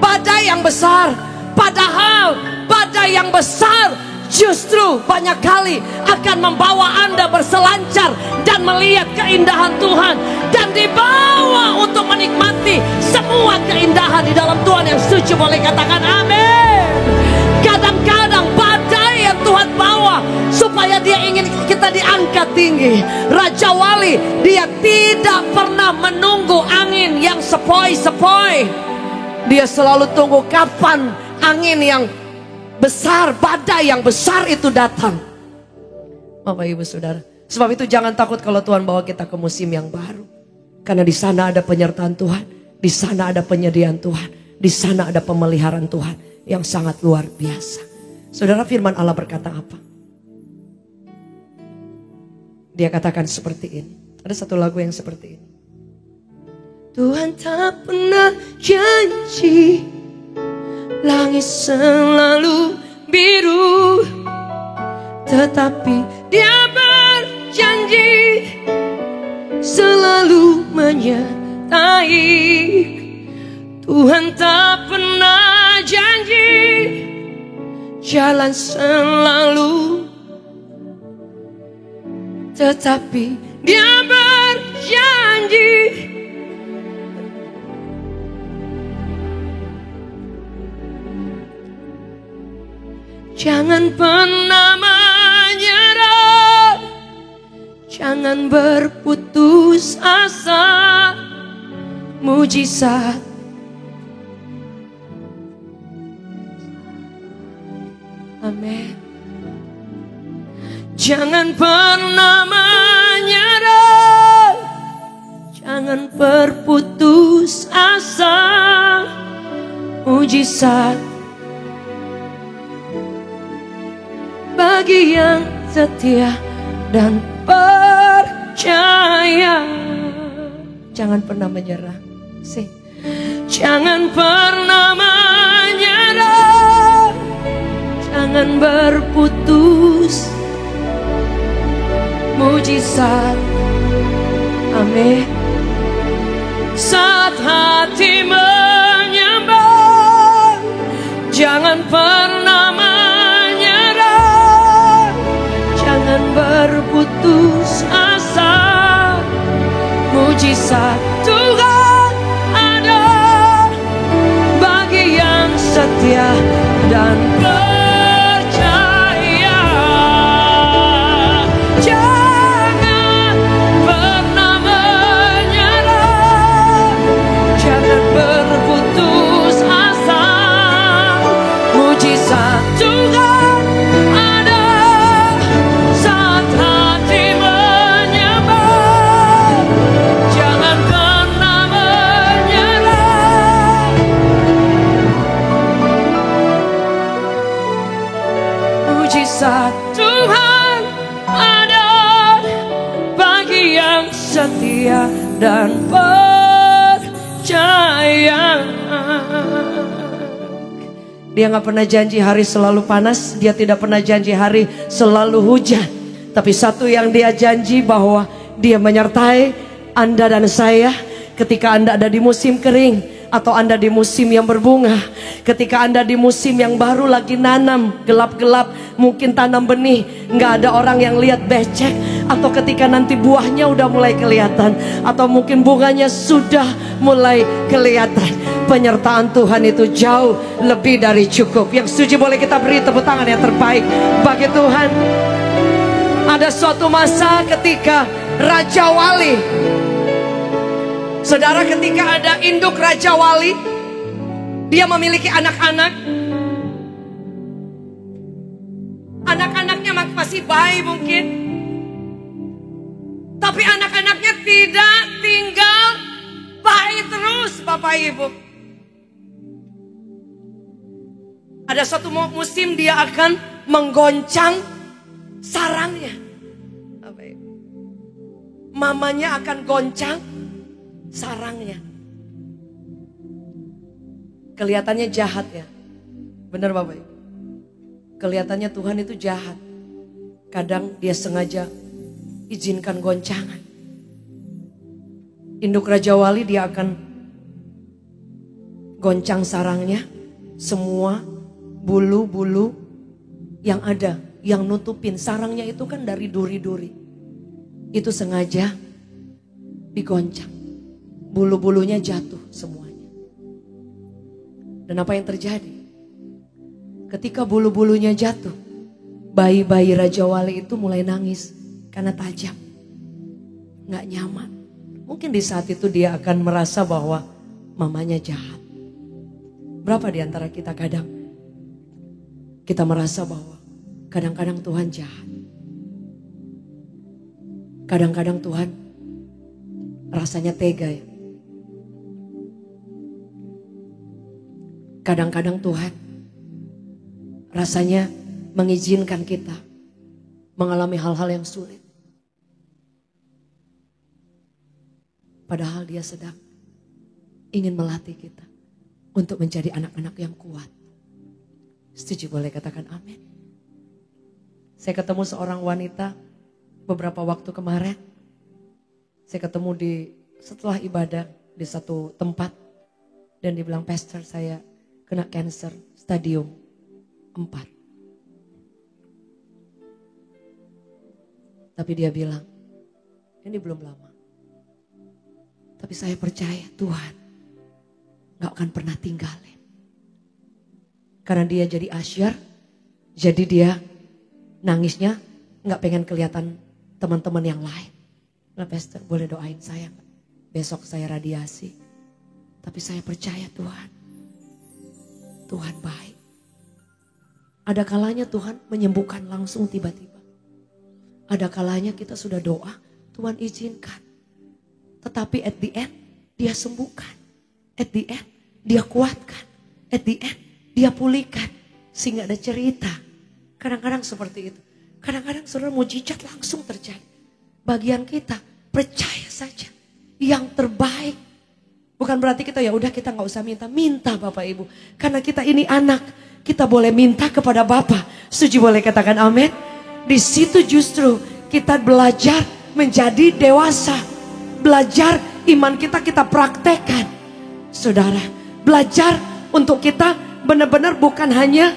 badai yang besar, padahal badai yang besar justru banyak kali akan membawa Anda berselancar dan melihat keindahan Tuhan, dan dibawa untuk menikmati semua keindahan di dalam Tuhan. Yang setuju boleh katakan amin. Kadang-kadang badai supaya dia ingin kita diangkat tinggi. Raja Wali, dia tidak pernah menunggu angin yang sepoi-sepoi. Dia selalu tunggu kapan angin yang besar, badai yang besar itu datang. Bapak Ibu Saudara, sebab itu jangan takut kalau Tuhan bawa kita ke musim yang baru. Karena di sana ada penyertaan Tuhan, di sana ada penyediaan Tuhan, di sana ada pemeliharaan Tuhan yang sangat luar biasa. Saudara, firman Allah berkata apa? Dia katakan seperti ini. Ada satu lagu yang seperti ini. Tuhan tak pernah janji langit selalu biru, tetapi Dia berjanji selalu menyertai. Tuhan tak pernah janji jalan selalu, tetapi Dia berjanji jangan pernah menyerah, jangan berputus asa. Mujizat amin. Jangan pernah menyerah, jangan berputus asa. Mujizat bagi yang setia dan percaya. Jangan pernah menyerah. Jangan pernah menyerah, jangan berputus. Mujizat amin. Saat hati menyembah, jangan pernah menyerah, jangan berputus asa. Mujizat Tuhan ada bagi yang setia dan percaya. Jangan pernah menyerah, jangan berputus asa. Mujizat Tuhan ada saat hati menyembah. Jangan pernah menyerah. Mujizat Tuhan ada bagi yang setia dan percaya. Dia gak pernah janji hari selalu panas, dia tidak pernah janji hari selalu hujan. Tapi satu yang dia janji, bahwa dia menyertai Anda dan saya ketika Anda ada di musim kering atau Anda di musim yang berbunga. Ketika Anda di musim yang baru lagi nanam, gelap-gelap, mungkin tanam benih, gak ada orang yang lihat becek. Atau ketika nanti buahnya udah mulai kelihatan, atau mungkin bunganya sudah mulai kelihatan. Penyertaan Tuhan itu jauh lebih dari cukup. Yang setuju boleh kita beri tepuk tangan yang terbaik bagi Tuhan. Ada suatu masa ketika Raja Wali, saudara, ketika ada induk Raja Wali, dia memiliki anak-anak. Anak-anaknya masih bayi mungkin, tapi anak-anaknya tidak tinggal bayi terus, Bapak Ibu. Ada suatu musim dia akan menggoncang sarangnya. Mamanya akan goncang sarangnya. Kelihatannya jahat ya. Benar Bapak Ibu? Kelihatannya Tuhan itu jahat. Kadang dia sengaja izinkan goncangan. Induk Raja Wali, dia akan goncang sarangnya. Semua bulu-bulu yang ada, yang nutupin sarangnya itu kan dari duri-duri. Itu sengaja digoncang. Bulu-bulunya jatuh semuanya. Dan apa yang terjadi? Ketika bulu-bulunya jatuh, bayi-bayi Raja Wali itu mulai nangis karena tajam. Gak nyaman. Mungkin di saat itu dia akan merasa bahwa mamanya jahat. Berapa di antara kita kadang kita merasa bahwa kadang-kadang Tuhan jahat. Kadang-kadang Tuhan rasanya tega ya. Kadang-kadang Tuhan rasanya mengizinkan kita mengalami hal-hal yang sulit. Padahal dia sedang ingin melatih kita untuk menjadi anak-anak yang kuat. Setuju, boleh katakan amin. Saya ketemu seorang wanita beberapa waktu kemarin. Saya ketemu setelah ibadah di satu tempat. Dan dia bilang, "Pastor, saya kena cancer stadium 4. Tapi dia bilang, ini belum lama. Tapi saya percaya Tuhan gak akan pernah tinggalin. Karena dia jadi asyar, jadi dia nangisnya gak pengen kelihatan teman-teman yang lain. Nah, Pastor, boleh doain saya gak? Besok saya radiasi. Tapi saya percaya Tuhan baik. Ada kalanya Tuhan menyembuhkan langsung tiba-tiba. Ada kalanya kita sudah doa, Tuhan izinkan. Tetapi at the end, dia sembuhkan. At the end, dia kuatkan. At the end, dia pulihkan. Sehingga ada cerita. Kadang-kadang seperti itu. Kadang-kadang saudara mujizat langsung terjadi. Bagian kita, percaya saja. Yang terbaik. Bukan berarti kita ya udah kita gak usah minta. Minta Bapak Ibu. Karena kita ini anak. Kita boleh minta kepada Bapa. Setuju, boleh katakan amin. Di situ justru kita belajar menjadi dewasa. Belajar iman kita praktekkan. Saudara, belajar untuk kita benar-benar bukan hanya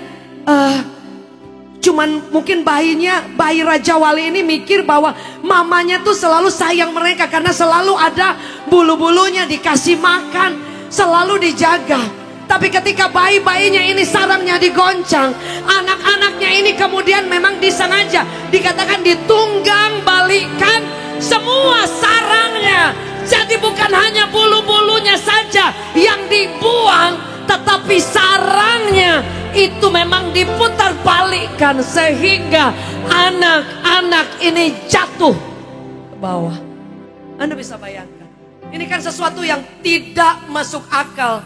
cuman mungkin bayi Raja Wali ini mikir bahwa mamanya tuh selalu sayang mereka karena selalu ada bulu-bulunya, dikasih makan, selalu dijaga. Tapi ketika bayi-bayinya ini sarangnya digoncang, anak-anaknya ini kemudian memang disengaja dikatakan ditunggang balikan semua sarangnya. Jadi bukan hanya bulu-bulunya saja yang dibuang, tetapi sarangnya itu memang diputar balikkan sehingga anak-anak ini jatuh ke bawah. Anda bisa bayangkan, ini kan sesuatu yang tidak masuk akal.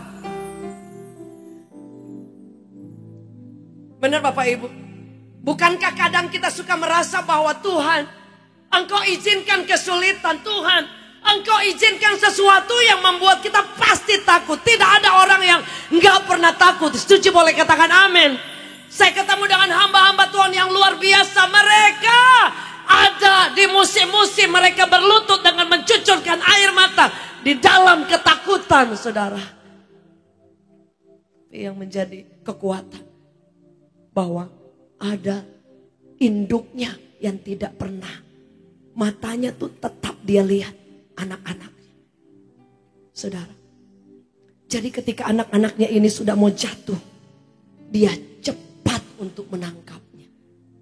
Benar Bapak Ibu? Bukankah kadang kita suka merasa bahwa Tuhan, Engkau izinkan kesulitan, Tuhan, Engkau izinkan sesuatu yang membuat kita pasti takut. Tidak ada orang yang enggak pernah takut. Setuju, boleh katakan amin. Saya ketemu dengan hamba-hamba Tuhan yang luar biasa. Mereka ada di musim-musim mereka berlutut dengan mencucurkan air mata di dalam ketakutan, saudara. Yang menjadi kekuatan bahwa ada induknya yang tidak pernah, matanya tuh tetap dia lihat anak-anaknya. Saudara, jadi ketika anak-anaknya ini sudah mau jatuh, dia cepat untuk menangkapnya.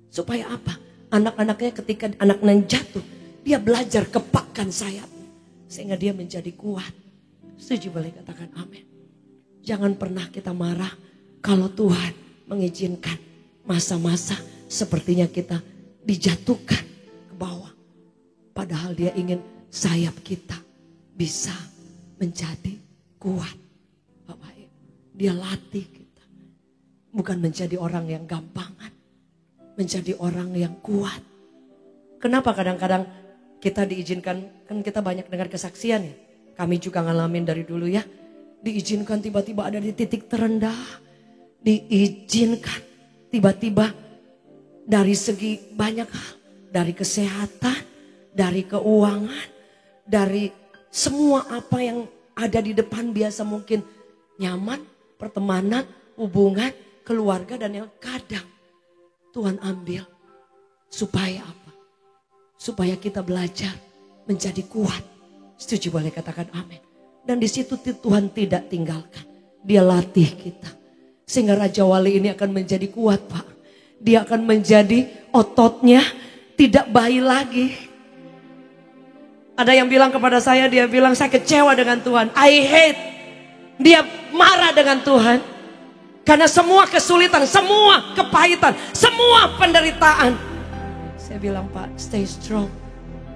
Supaya apa? Anak-anaknya ketika anak-anak jatuh, dia belajar kepakkan sayapnya. Sehingga dia menjadi kuat. Setuju, boleh katakan amin. Jangan pernah kita marah kalau Tuhan mengizinkan masa-masa sepertinya kita dijatuhkan ke bawah. Padahal dia ingin sayap kita bisa menjadi kuat. Bapak Ibu, dia latih kita. Bukan menjadi orang yang gampangan. Menjadi orang yang kuat. Kenapa kadang-kadang kita diizinkan, kan kita banyak dengar kesaksian ya. Kami juga ngalamin dari dulu ya. Diizinkan tiba-tiba ada di titik terendah. Diizinkan tiba-tiba dari segi banyak hal. Dari kesehatan, dari keuangan, dari semua apa yang ada di depan biasa mungkin nyaman, pertemanan, hubungan, keluarga, dan yang kadang Tuhan ambil supaya apa? Supaya kita belajar menjadi kuat. Setuju, boleh katakan amin. Dan di situ Tuhan tidak tinggalkan. Dia latih kita. Sehingga Raja Wali ini akan menjadi kuat, Pak. dia akan menjadi ototnya tidak bayi lagi. Ada yang bilang kepada saya, dia bilang saya kecewa dengan Tuhan. I hate. Dia marah dengan Tuhan. Karena semua kesulitan, semua kepahitan, semua penderitaan. Saya bilang, Pak, stay strong.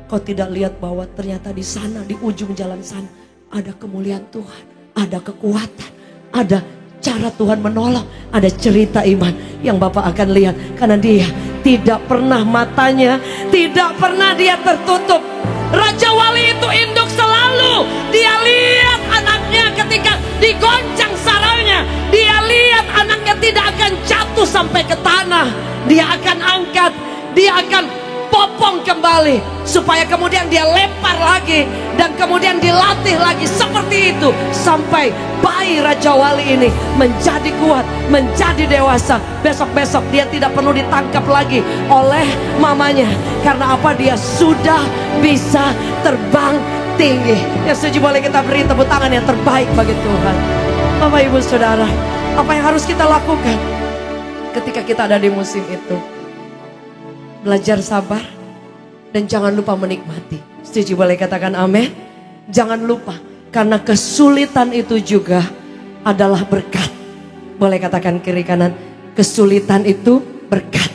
Kau tidak lihat bahwa ternyata di sana, di ujung jalan sana, ada kemuliaan Tuhan, ada kekuatan, ada cara Tuhan menolong, ada cerita iman yang Bapak akan lihat. Karena dia tidak pernah matanya, tidak pernah dia tertutup. Raja Wali itu induk selalu. Dia lihat anaknya ketika digoncang sarangnya. Dia lihat anaknya tidak akan jatuh sampai ke tanah. Dia akan angkat, dia akan popong kembali. Supaya kemudian dia lempar lagi. Dan kemudian dilatih lagi seperti itu. Sampai bayi Raja Wali ini menjadi kuat, menjadi dewasa. Besok-besok dia tidak perlu ditangkap lagi oleh mamanya. Karena apa? Dia sudah bisa terbang tinggi. Yang setuju boleh kita beri tepuk tangan yang terbaik bagi Tuhan. Bapak Ibu Saudara, apa yang harus kita lakukan ketika kita ada di musim itu? Belajar sabar dan jangan lupa menikmati. Setuju boleh katakan amin. Jangan lupa, karena kesulitan itu juga adalah berkat. Boleh katakan kiri kanan, kesulitan itu berkat.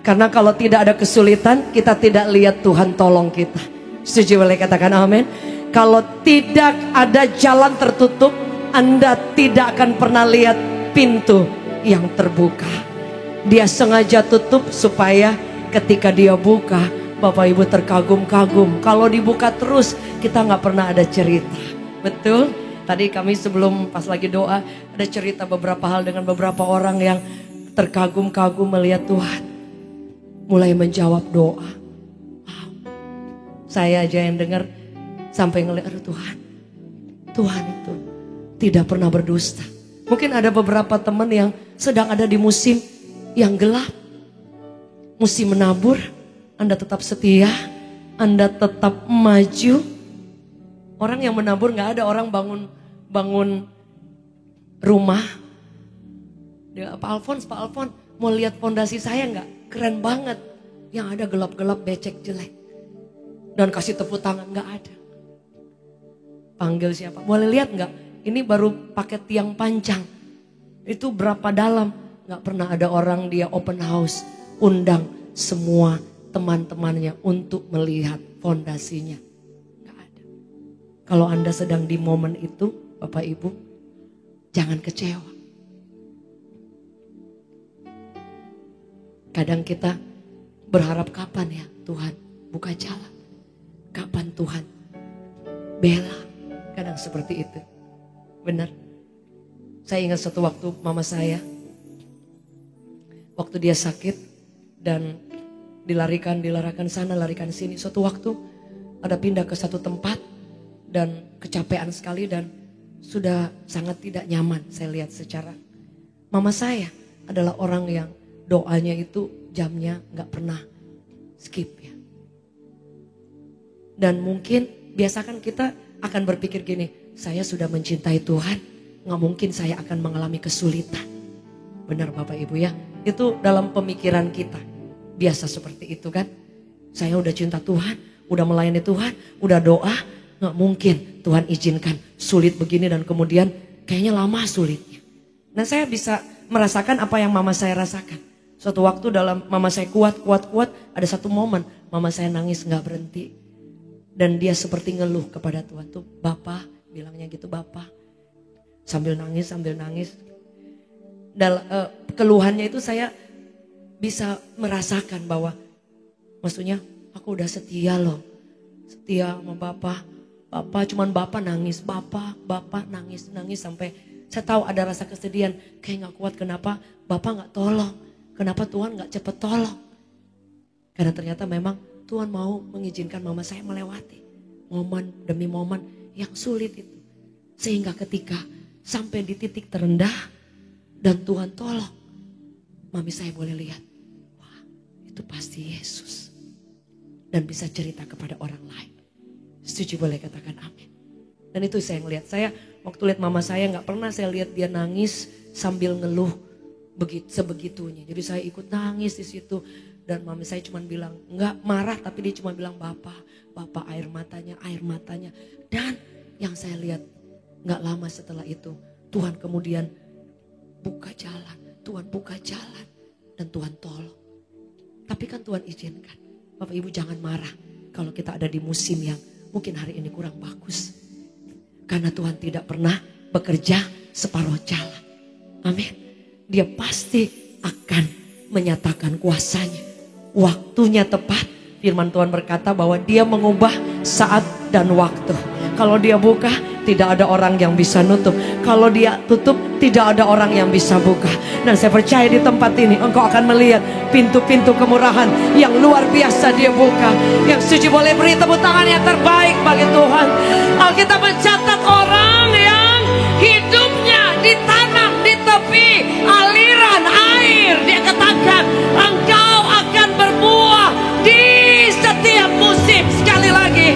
Karena kalau tidak ada kesulitan, kita tidak lihat Tuhan tolong kita. Setuju boleh katakan amin. Kalau tidak ada jalan tertutup, Anda tidak akan pernah lihat pintu yang terbuka. Dia sengaja tutup supaya ketika dia buka, Bapak Ibu terkagum-kagum. Kalau dibuka terus, kita nggak pernah ada cerita. Betul? Tadi kami sebelum pas lagi doa, ada cerita beberapa hal dengan beberapa orang yang terkagum-kagum melihat Tuhan mulai menjawab doa. Wow. Saya aja yang dengar sampai ngelihat, aduh Tuhan itu tidak pernah berdusta. Mungkin ada beberapa teman yang sedang ada di musim yang gelap. Musim menabur, Anda tetap setia, Anda tetap maju. Orang yang menabur gak ada orang bangun rumah. Pak Alfons mau lihat fondasi saya gak? Keren banget. Yang ada gelap-gelap, becek, jelek. Dan kasih tepuk tangan, gak ada. Panggil siapa? Boleh lihat gak? Ini baru pakai tiang panjang. Itu berapa dalam? Gak pernah ada orang dia open house. Undang semua teman-temannya untuk melihat fondasinya. Gak ada. Kalau Anda sedang di momen itu, Bapak Ibu, jangan kecewa. Kadang kita berharap kapan ya Tuhan buka jalan. Kapan Tuhan bela. Kadang seperti itu. Benar. Saya ingat satu waktu mama saya. Waktu dia sakit dan dilarikan sana, larikan sini. Suatu waktu ada pindah ke satu tempat dan kecapean sekali dan sudah sangat tidak nyaman saya lihat secara. Mama saya adalah orang yang doanya itu jamnya gak pernah skip ya. Dan mungkin biasakan kita akan berpikir gini, saya sudah mencintai Tuhan, gak mungkin saya akan mengalami kesulitan. Benar Bapak Ibu ya, itu dalam pemikiran kita. Biasa seperti itu kan. Saya udah cinta Tuhan, udah melayani Tuhan, udah doa, gak mungkin Tuhan izinkan sulit begini dan kemudian kayaknya lama sulitnya. Nah saya bisa merasakan apa yang mama saya rasakan. Suatu waktu dalam mama saya kuat, ada satu momen mama saya nangis gak berhenti. Dan dia seperti ngeluh kepada Tuhan tuh, Bapak, bilangnya gitu Bapak. Sambil nangis. Keluhannya itu saya bisa merasakan bahwa maksudnya aku udah setia loh. Setia sama Bapak. Bapak cuman Bapak nangis, Bapak nangis sampai saya tahu ada rasa kesedihan. Kayak gak kuat, kenapa Bapak gak tolong. Kenapa Tuhan gak cepet tolong? Karena ternyata memang Tuhan mau mengizinkan mama saya melewati momen demi momen yang sulit itu. Sehingga ketika sampai di titik terendah dan Tuhan tolong, mami saya boleh lihat, wah itu pasti Yesus. Dan bisa cerita kepada orang lain. Setuju boleh katakan amin. Dan itu saya ngelihat, saya waktu lihat mama saya gak pernah saya lihat dia nangis sambil ngeluh. begitu sebegitunya. Jadi saya ikut nangis di situ dan mami saya cuma bilang nggak marah, tapi dia cuma bilang bapak air matanya. Dan yang saya lihat nggak lama setelah itu Tuhan kemudian buka jalan dan Tuhan tolong. Tapi kan Tuhan izinkan. Bapak Ibu jangan marah kalau kita ada di musim yang mungkin hari ini kurang bagus. Karena Tuhan tidak pernah bekerja separuh jalan. Amin. Dia pasti akan menyatakan kuasanya. Waktunya tepat. Firman Tuhan berkata bahwa dia mengubah saat dan waktu. Kalau dia buka, tidak ada orang yang bisa nutup. Kalau dia tutup, tidak ada orang yang bisa buka. Dan saya percaya di tempat ini engkau akan melihat pintu-pintu kemurahan yang luar biasa dia buka. Yang setuju boleh beri tepuk tangan yang terbaik bagi Tuhan. Alkitab mencatat orang yang hidupnya ditanam di tepi aliran air. Dia katakan engkau akan berbuah di setiap musim. Sekali lagi,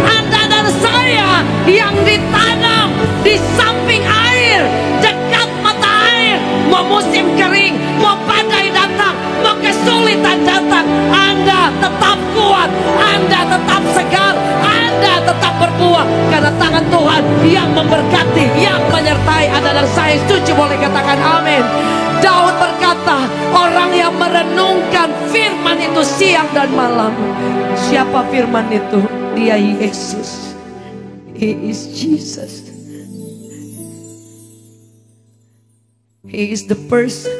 Anda dan saya yang ditanam di samping air, dekat mata air. Mau musim kering, mau badai datang, mau kesulitan datang, Anda tetap kuat, Anda tetap segar, Anda tetap berbuah. Karena tangan Tuhan yang memberkati, yang menyertai Anda dan saya. Setuju boleh katakan amin. Daud berkata, orang yang merenungkan firman itu siang dan malam. Siapa firman itu? Dia Yesus. He is Jesus. He is the person.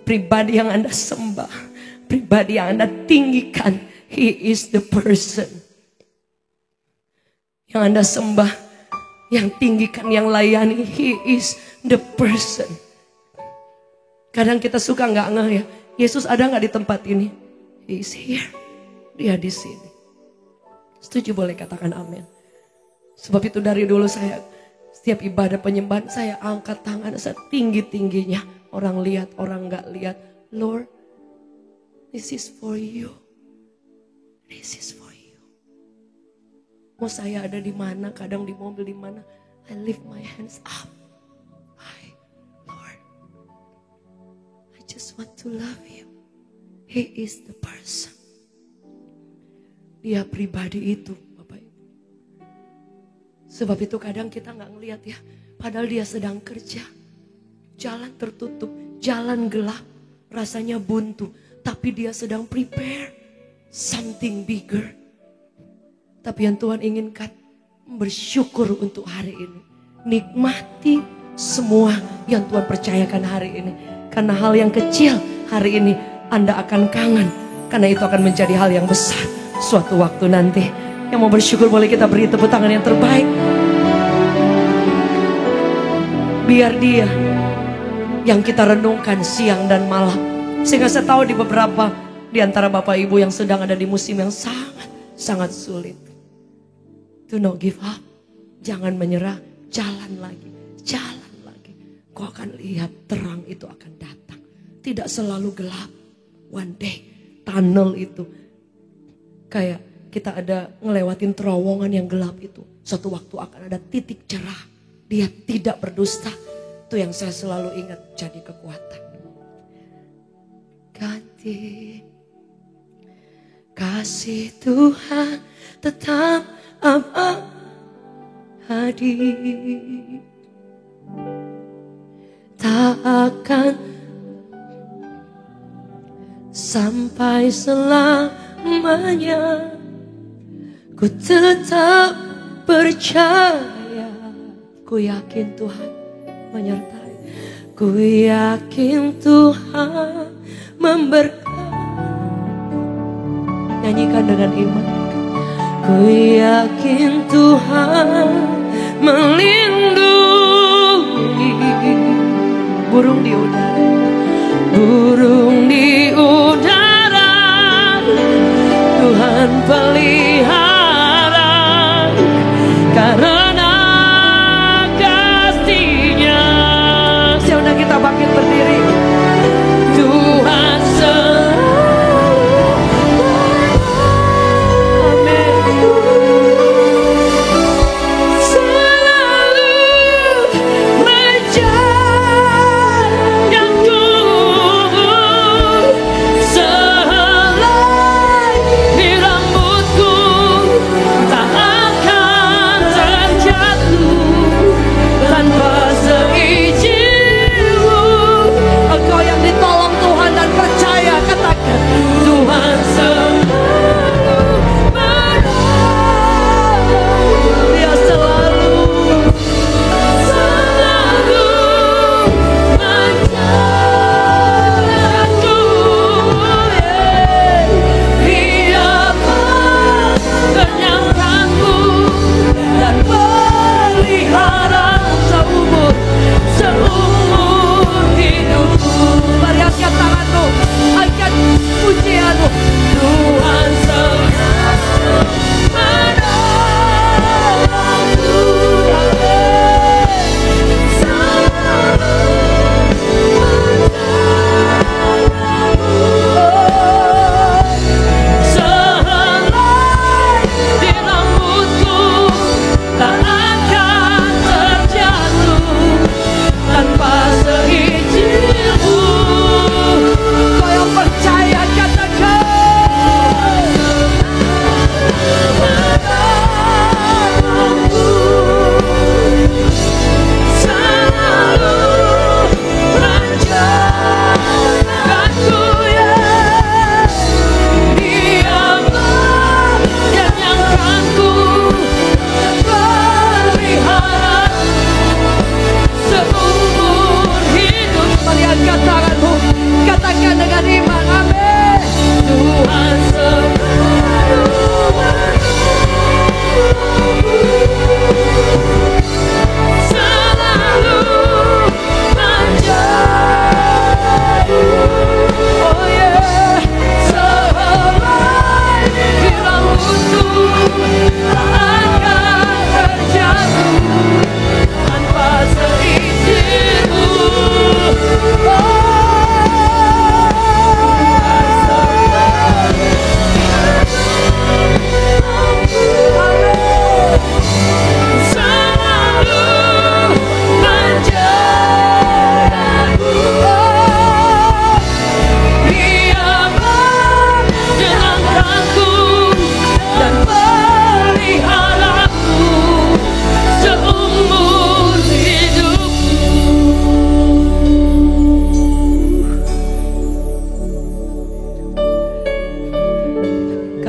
Pribadi yang Anda sembah, pribadi yang Anda tinggikan. He is the person. Yang Anda sembah, yang tinggikan, yang layani. He is the person. Kadang kita suka nggak ngeh ya. Yesus ada nggak di tempat ini? He is here. Dia di sini. Setuju boleh katakan amin. Sebab itu dari dulu saya setiap ibadah penyembahan saya angkat tangan setinggi-tingginya. Orang lihat, orang nggak lihat. Lord, this is for you. This is for you. Mau saya ada di mana, kadang di mobil di mana, I lift my hands up. Lord, I just want to love you. He is the person. Dia pribadi itu, Bapak Ibu. Sebab itu kadang kita nggak ngelihat ya, padahal dia sedang kerja. Jalan tertutup, jalan gelap, rasanya buntu, tapi dia sedang prepare something bigger. Tapi yang Tuhan inginkan, bersyukur untuk hari ini. Nikmati semua yang Tuhan percayakan hari ini. Karena hal yang kecil hari ini Anda akan kangen. Karena itu akan menjadi hal yang besar suatu waktu nanti. Yang mau bersyukur boleh kita beri tepuk tangan yang terbaik. Biar dia yang kita renungkan siang dan malam. Sehingga saya tahu di beberapa di antara Bapak Ibu yang sedang ada di musim yang sangat sulit. Do not give up. Jangan menyerah. Jalan lagi. Jalan lagi. Kau akan lihat terang itu akan datang. Tidak selalu gelap. One day tunnel itu kayak kita ada ngelewatin terowongan yang gelap itu. Suatu waktu akan ada titik cerah. Dia tidak berdusta. Itu yang saya selalu ingat jadi kekuatan. Ganti kasih Tuhan tetap hadir. Tak akan sampai selamanya. Ku tetap percaya. Ku yakin Tuhan menyertai. Ku yakin Tuhan memberkati. Nyanyikan dengan iman. Ku yakin Tuhan melindungi. Burung di udara. Burung di udara Tuhan pelihara. Karena kasih-Nya. Siapa kita bangkit berdiri. Tuhan selalu menjaga ku.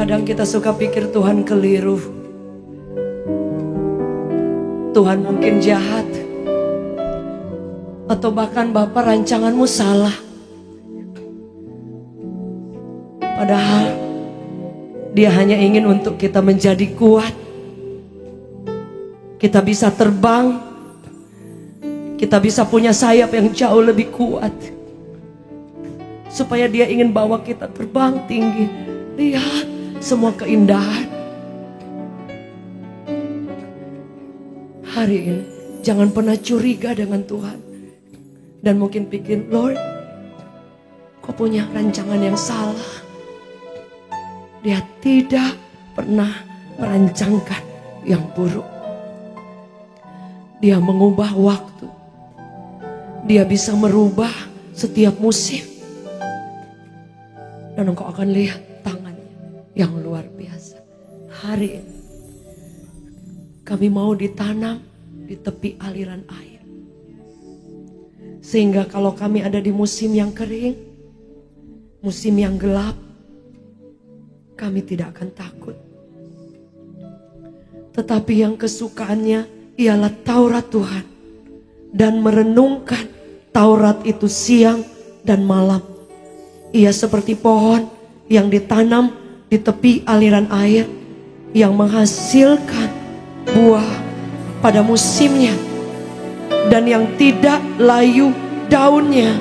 Kadang kita suka pikir Tuhan keliru. Tuhan mungkin jahat. Atau bahkan Bapak rancanganmu salah. Padahal Dia hanya ingin untuk kita menjadi kuat. Kita bisa terbang. Kita bisa punya sayap yang jauh lebih kuat. Supaya Dia ingin bawa kita terbang tinggi. Lihat semua keindahan. Hari ini jangan pernah curiga dengan Tuhan. Dan mungkin pikir, Lord, kau punya rancangan yang salah. Dia tidak pernah merancangkan yang buruk. Dia mengubah waktu. Dia bisa merubah setiap musim. Dan engkau akan lihat tangannya yang luar biasa. Hari ini kami mau ditanam di tepi aliran air. Sehingga kalau kami ada di musim yang kering, musim yang gelap, kami tidak akan takut. Tetapi yang kesukaannya ialah Taurat Tuhan. Dan merenungkan Taurat itu siang dan malam. Ia seperti pohon yang ditanam di tepi aliran air, yang menghasilkan buah pada musimnya. Dan yang tidak layu daunnya.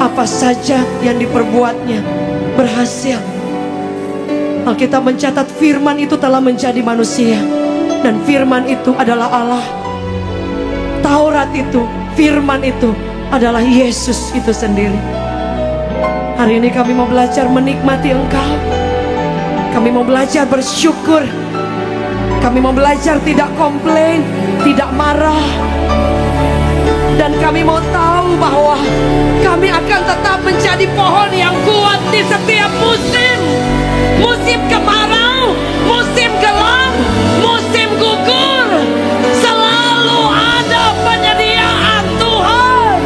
Apa saja yang diperbuatnya berhasil. Alkitab mencatat firman itu telah menjadi manusia. Dan firman itu adalah Allah. Taurat itu, firman itu adalah Yesus itu sendiri. Hari ini kami mau belajar menikmati Engkau. Kami mau belajar bersyukur. Kami mau belajar tidak komplain, tidak marah. Dan kami mau tahu bahwa kami akan tetap menjadi pohon yang kuat di setiap musim. Musim kemarau, musim gelap, musim gugur. Selalu ada penyediaan Tuhan.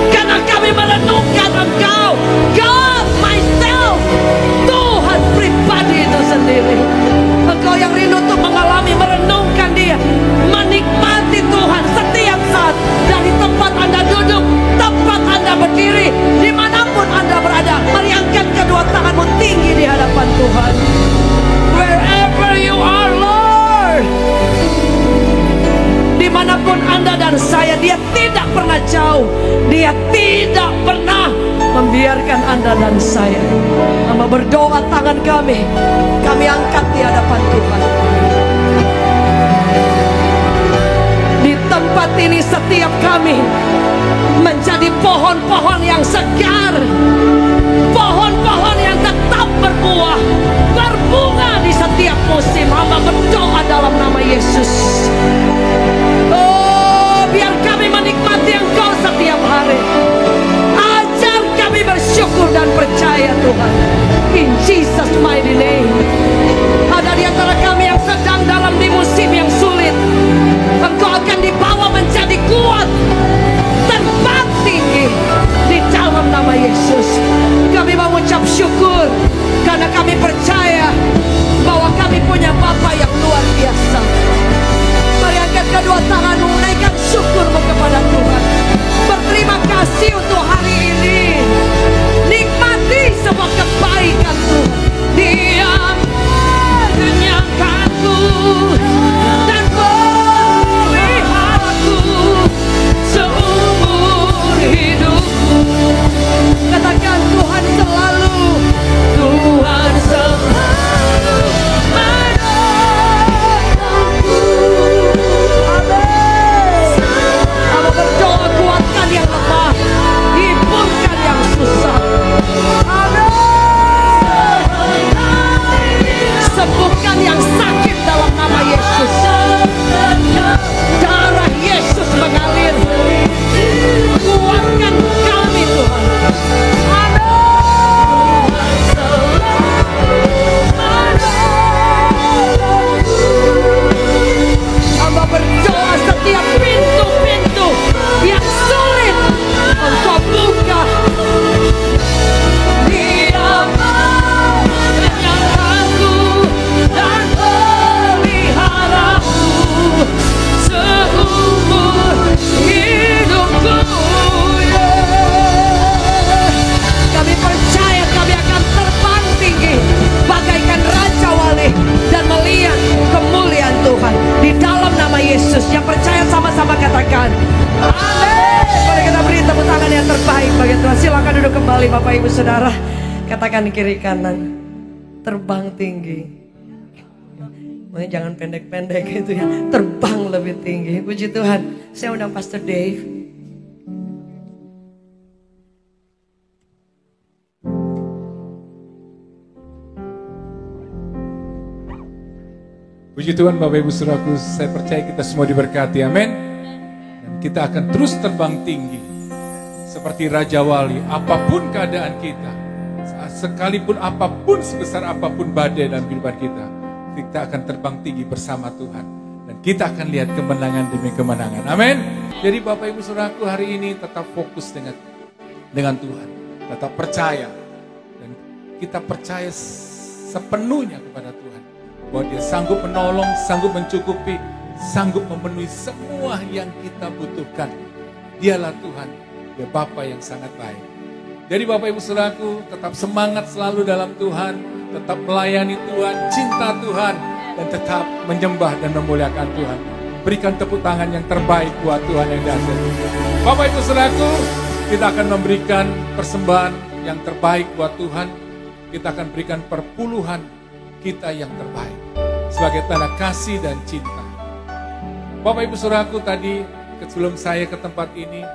Karena kami merenungkan Engkau, God myself, Tuhan pribadi itu sendiri. Engkau yang rindu untuk mengalami, merenungkan Dia, menikmati Tuhan setiap saat. Dari tempat Anda duduk, tempat Anda berdiri, dimanapun Anda berada, mari angkat kedua tanganmu tinggi di hadapan Tuhan. Wherever you are, Lord, dimanapun Anda dan saya, Dia tidak pernah jauh. Dia tidak pernah membiarkan Anda dan saya. Hamba berdoa, tangan kami angkat di hadapan Tuhan. Di tempat ini setiap kami menjadi pohon-pohon yang segar, pohon-pohon yang tetap berbuah, berbunga di setiap musim. Hamba berdoa dalam nama Yesus. Oh, biar kami menikmati Engkau setiap hari. Ajar kami bersyukur dan percaya Tuhan. In Jesus mighty name. Ada di antara kami yang sedang dalam di musim yang sulit. Engkau akan dibawa menjadi kuat, terbang tinggi di dalam nama Yesus. Kami mau mengucap syukur karena kami percaya bahwa kami punya Bapa yang luar biasa. Mari saudara, katakan kiri kanan, terbang tinggi. Makanya jangan pendek-pendek gitu ya, terbang lebih tinggi. Puji Tuhan. Saya undang Pastor Dave. Puji Tuhan Bapak Ibu Saudaraku, saya percaya kita semua diberkati, amin. Dan kita akan terus terbang tinggi seperti Raja Wali, apapun keadaan kita, sekalipun apapun, sebesar apapun badai dalam kehidupan kita akan terbang tinggi bersama Tuhan. Dan kita akan lihat kemenangan demi kemenangan, amin. Jadi Bapak Ibu Saudaraku, hari ini tetap fokus dengan Tuhan, tetap percaya. Dan kita percaya sepenuhnya kepada Tuhan, bahwa Dia sanggup menolong, sanggup mencukupi, sanggup memenuhi semua yang kita butuhkan. Dialah Tuhan, Dia Bapa yang sangat baik. Jadi Bapak Ibu Saudaraku, tetap semangat selalu dalam Tuhan, tetap melayani Tuhan, cinta Tuhan, dan tetap menyembah dan memuliakan Tuhan. Berikan tepuk tangan yang terbaik buat Tuhan yang dahsyat. Bapak Ibu Saudaraku, kita akan memberikan persembahan yang terbaik buat Tuhan. Kita akan berikan perpuluhan kita yang terbaik sebagai tanda kasih dan cinta. Bapak Ibu Saudaraku, tadi sebelum saya ke tempat ini,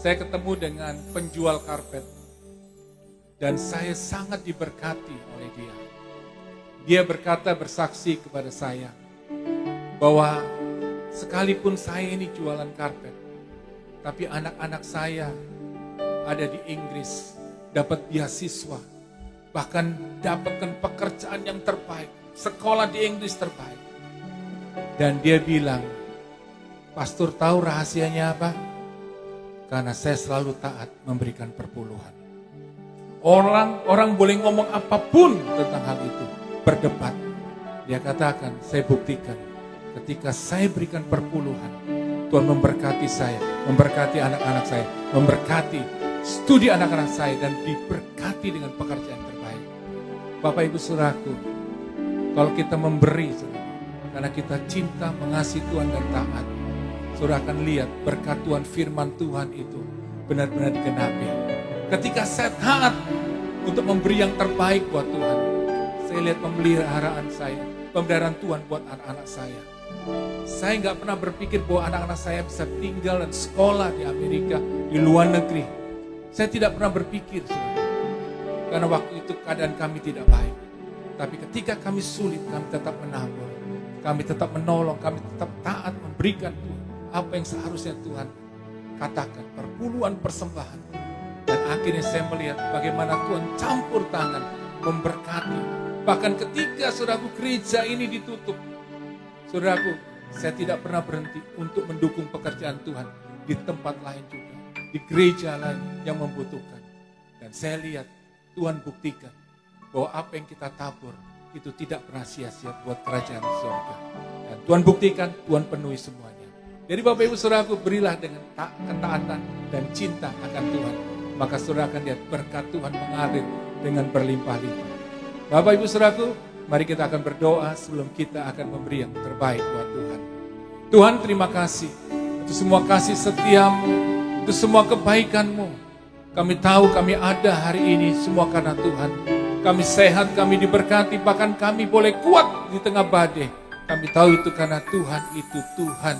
saya ketemu dengan penjual karpet dan saya sangat diberkati oleh dia. Dia berkata, bersaksi kepada saya bahwa sekalipun saya ini jualan karpet, tapi anak-anak saya ada di Inggris, dapat beasiswa, bahkan dapatkan pekerjaan yang terbaik, sekolah di Inggris terbaik. Dan dia bilang, pastor tahu rahasianya apa? Karena saya selalu taat memberikan perpuluhan. Orang boleh ngomong apapun tentang hal itu, berdebat. Dia katakan, saya buktikan, ketika saya berikan perpuluhan, Tuhan memberkati saya, memberkati anak-anak saya, memberkati studi anak-anak saya, dan diberkati dengan pekerjaan terbaik. Bapak Ibu Saudaraku, kalau kita memberi, karena kita cinta, mengasihi Tuhan dan taat, saudara akan lihat berkat Tuhan, firman Tuhan itu benar-benar digenapi. Ketika saya taat untuk memberi yang terbaik buat Tuhan, saya lihat pemeliharaan saya, pemeliharaan Tuhan buat anak-anak saya. Saya nggak pernah berpikir bahwa anak-anak saya bisa tinggal dan sekolah di Amerika, di luar negeri. Saya tidak pernah berpikir, saudara. Karena waktu itu keadaan kami tidak baik. Tapi ketika kami sulit, kami tetap menabur. Kami tetap menolong, kami tetap taat memberikan Tuhan apa yang seharusnya Tuhan katakan, perpuluhan persembahan. Dan akhirnya saya melihat bagaimana Tuhan campur tangan, memberkati. Bahkan ketika saudaraku gereja ini ditutup, saudaraku, saya tidak pernah berhenti untuk mendukung pekerjaan Tuhan di tempat lain juga, di gereja lain yang membutuhkan. Dan saya lihat Tuhan buktikan bahwa apa yang kita tabur itu tidak pernah sia-sia buat kerajaan surga. Dan Tuhan buktikan, Tuhan penuhi semuanya. Jadi Bapak Ibu Saudaraku, berilah dengan ketaatan dan cinta akan Tuhan. Maka saudara akan lihat berkat Tuhan mengalir dengan berlimpah-limpah. Bapak Ibu Saudaraku, mari kita akan berdoa sebelum kita akan memberi yang terbaik buat Tuhan. Tuhan, terima kasih untuk semua kasih setiamu, untuk semua kebaikan-Mu. Kami tahu kami ada hari ini semua karena Tuhan. Kami sehat, kami diberkati, bahkan kami boleh kuat di tengah badai. Kami tahu itu karena Tuhan itu Tuhan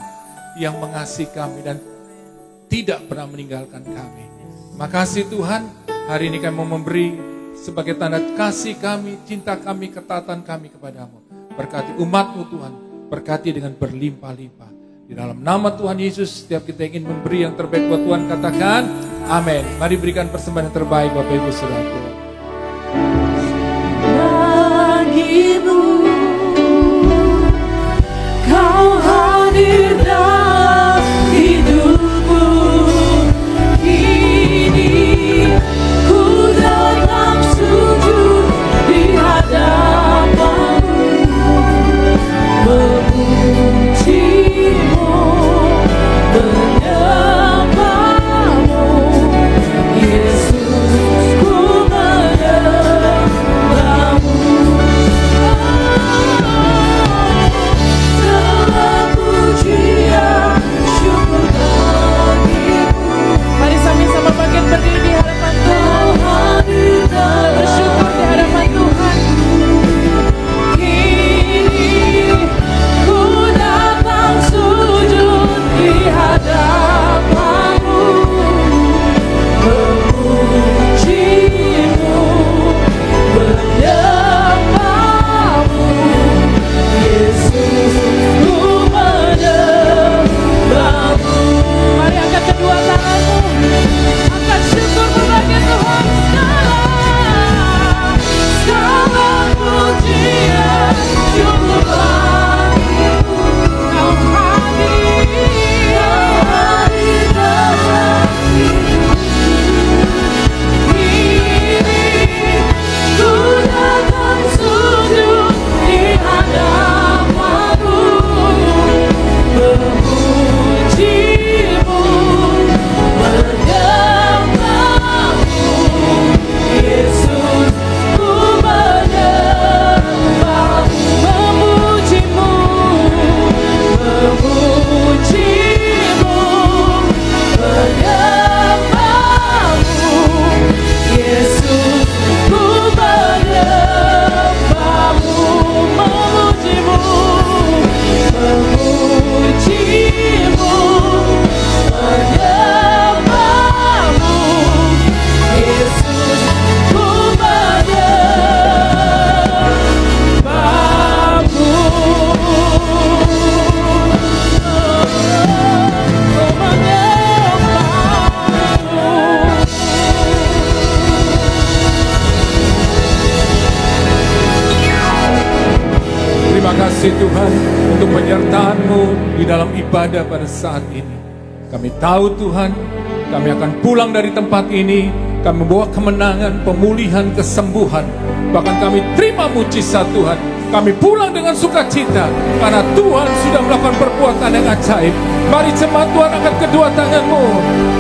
yang mengasihi kami dan tidak pernah meninggalkan kami. Makasih Tuhan, hari ini kami mau memberi sebagai tanda kasih kami, cinta kami, ketaatan kami kepadamu. Berkati umat-Mu Tuhan, berkati dengan berlimpah-limpah. Di dalam nama Tuhan Yesus, setiap kita ingin memberi yang terbaik buat Tuhan, katakan amin. Mari berikan persembahan yang terbaik Bapak Ibu Saudaraku. Bagimu Kau hadir dalam hidupku, kini ku datang sujud di hadapanmu, memujimu, menyembahmu, Yesus ku kasih Tuhan untuk penyertaan-Mu di dalam ibadah pada saat ini. Kami tahu Tuhan, kami akan pulang dari tempat ini, kami membawa kemenangan, pemulihan, kesembuhan. Bahkan kami terima mujizat Tuhan. Kami pulang dengan sukacita karena Tuhan sudah melakukan perbuatan yang ajaib. Mari jemaat Tuhan angkat kedua tangan-Mu.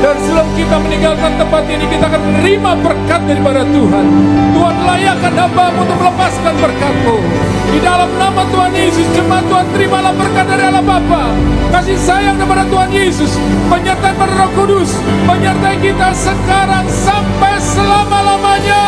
Dan sebelum kita meninggalkan tempat ini, kita akan menerima berkat daripada Tuhan. Tuhan layakkan hamba-Mu untuk melepaskan berkat-Mu. Di dalam nama Tuhan Yesus, jemaat Tuhan terimalah berkat dari Allah Bapa, kasih sayang daripada Tuhan Yesus, penyertaan dari Roh Kudus, menyertai kita sekarang sampai selama-lamanya.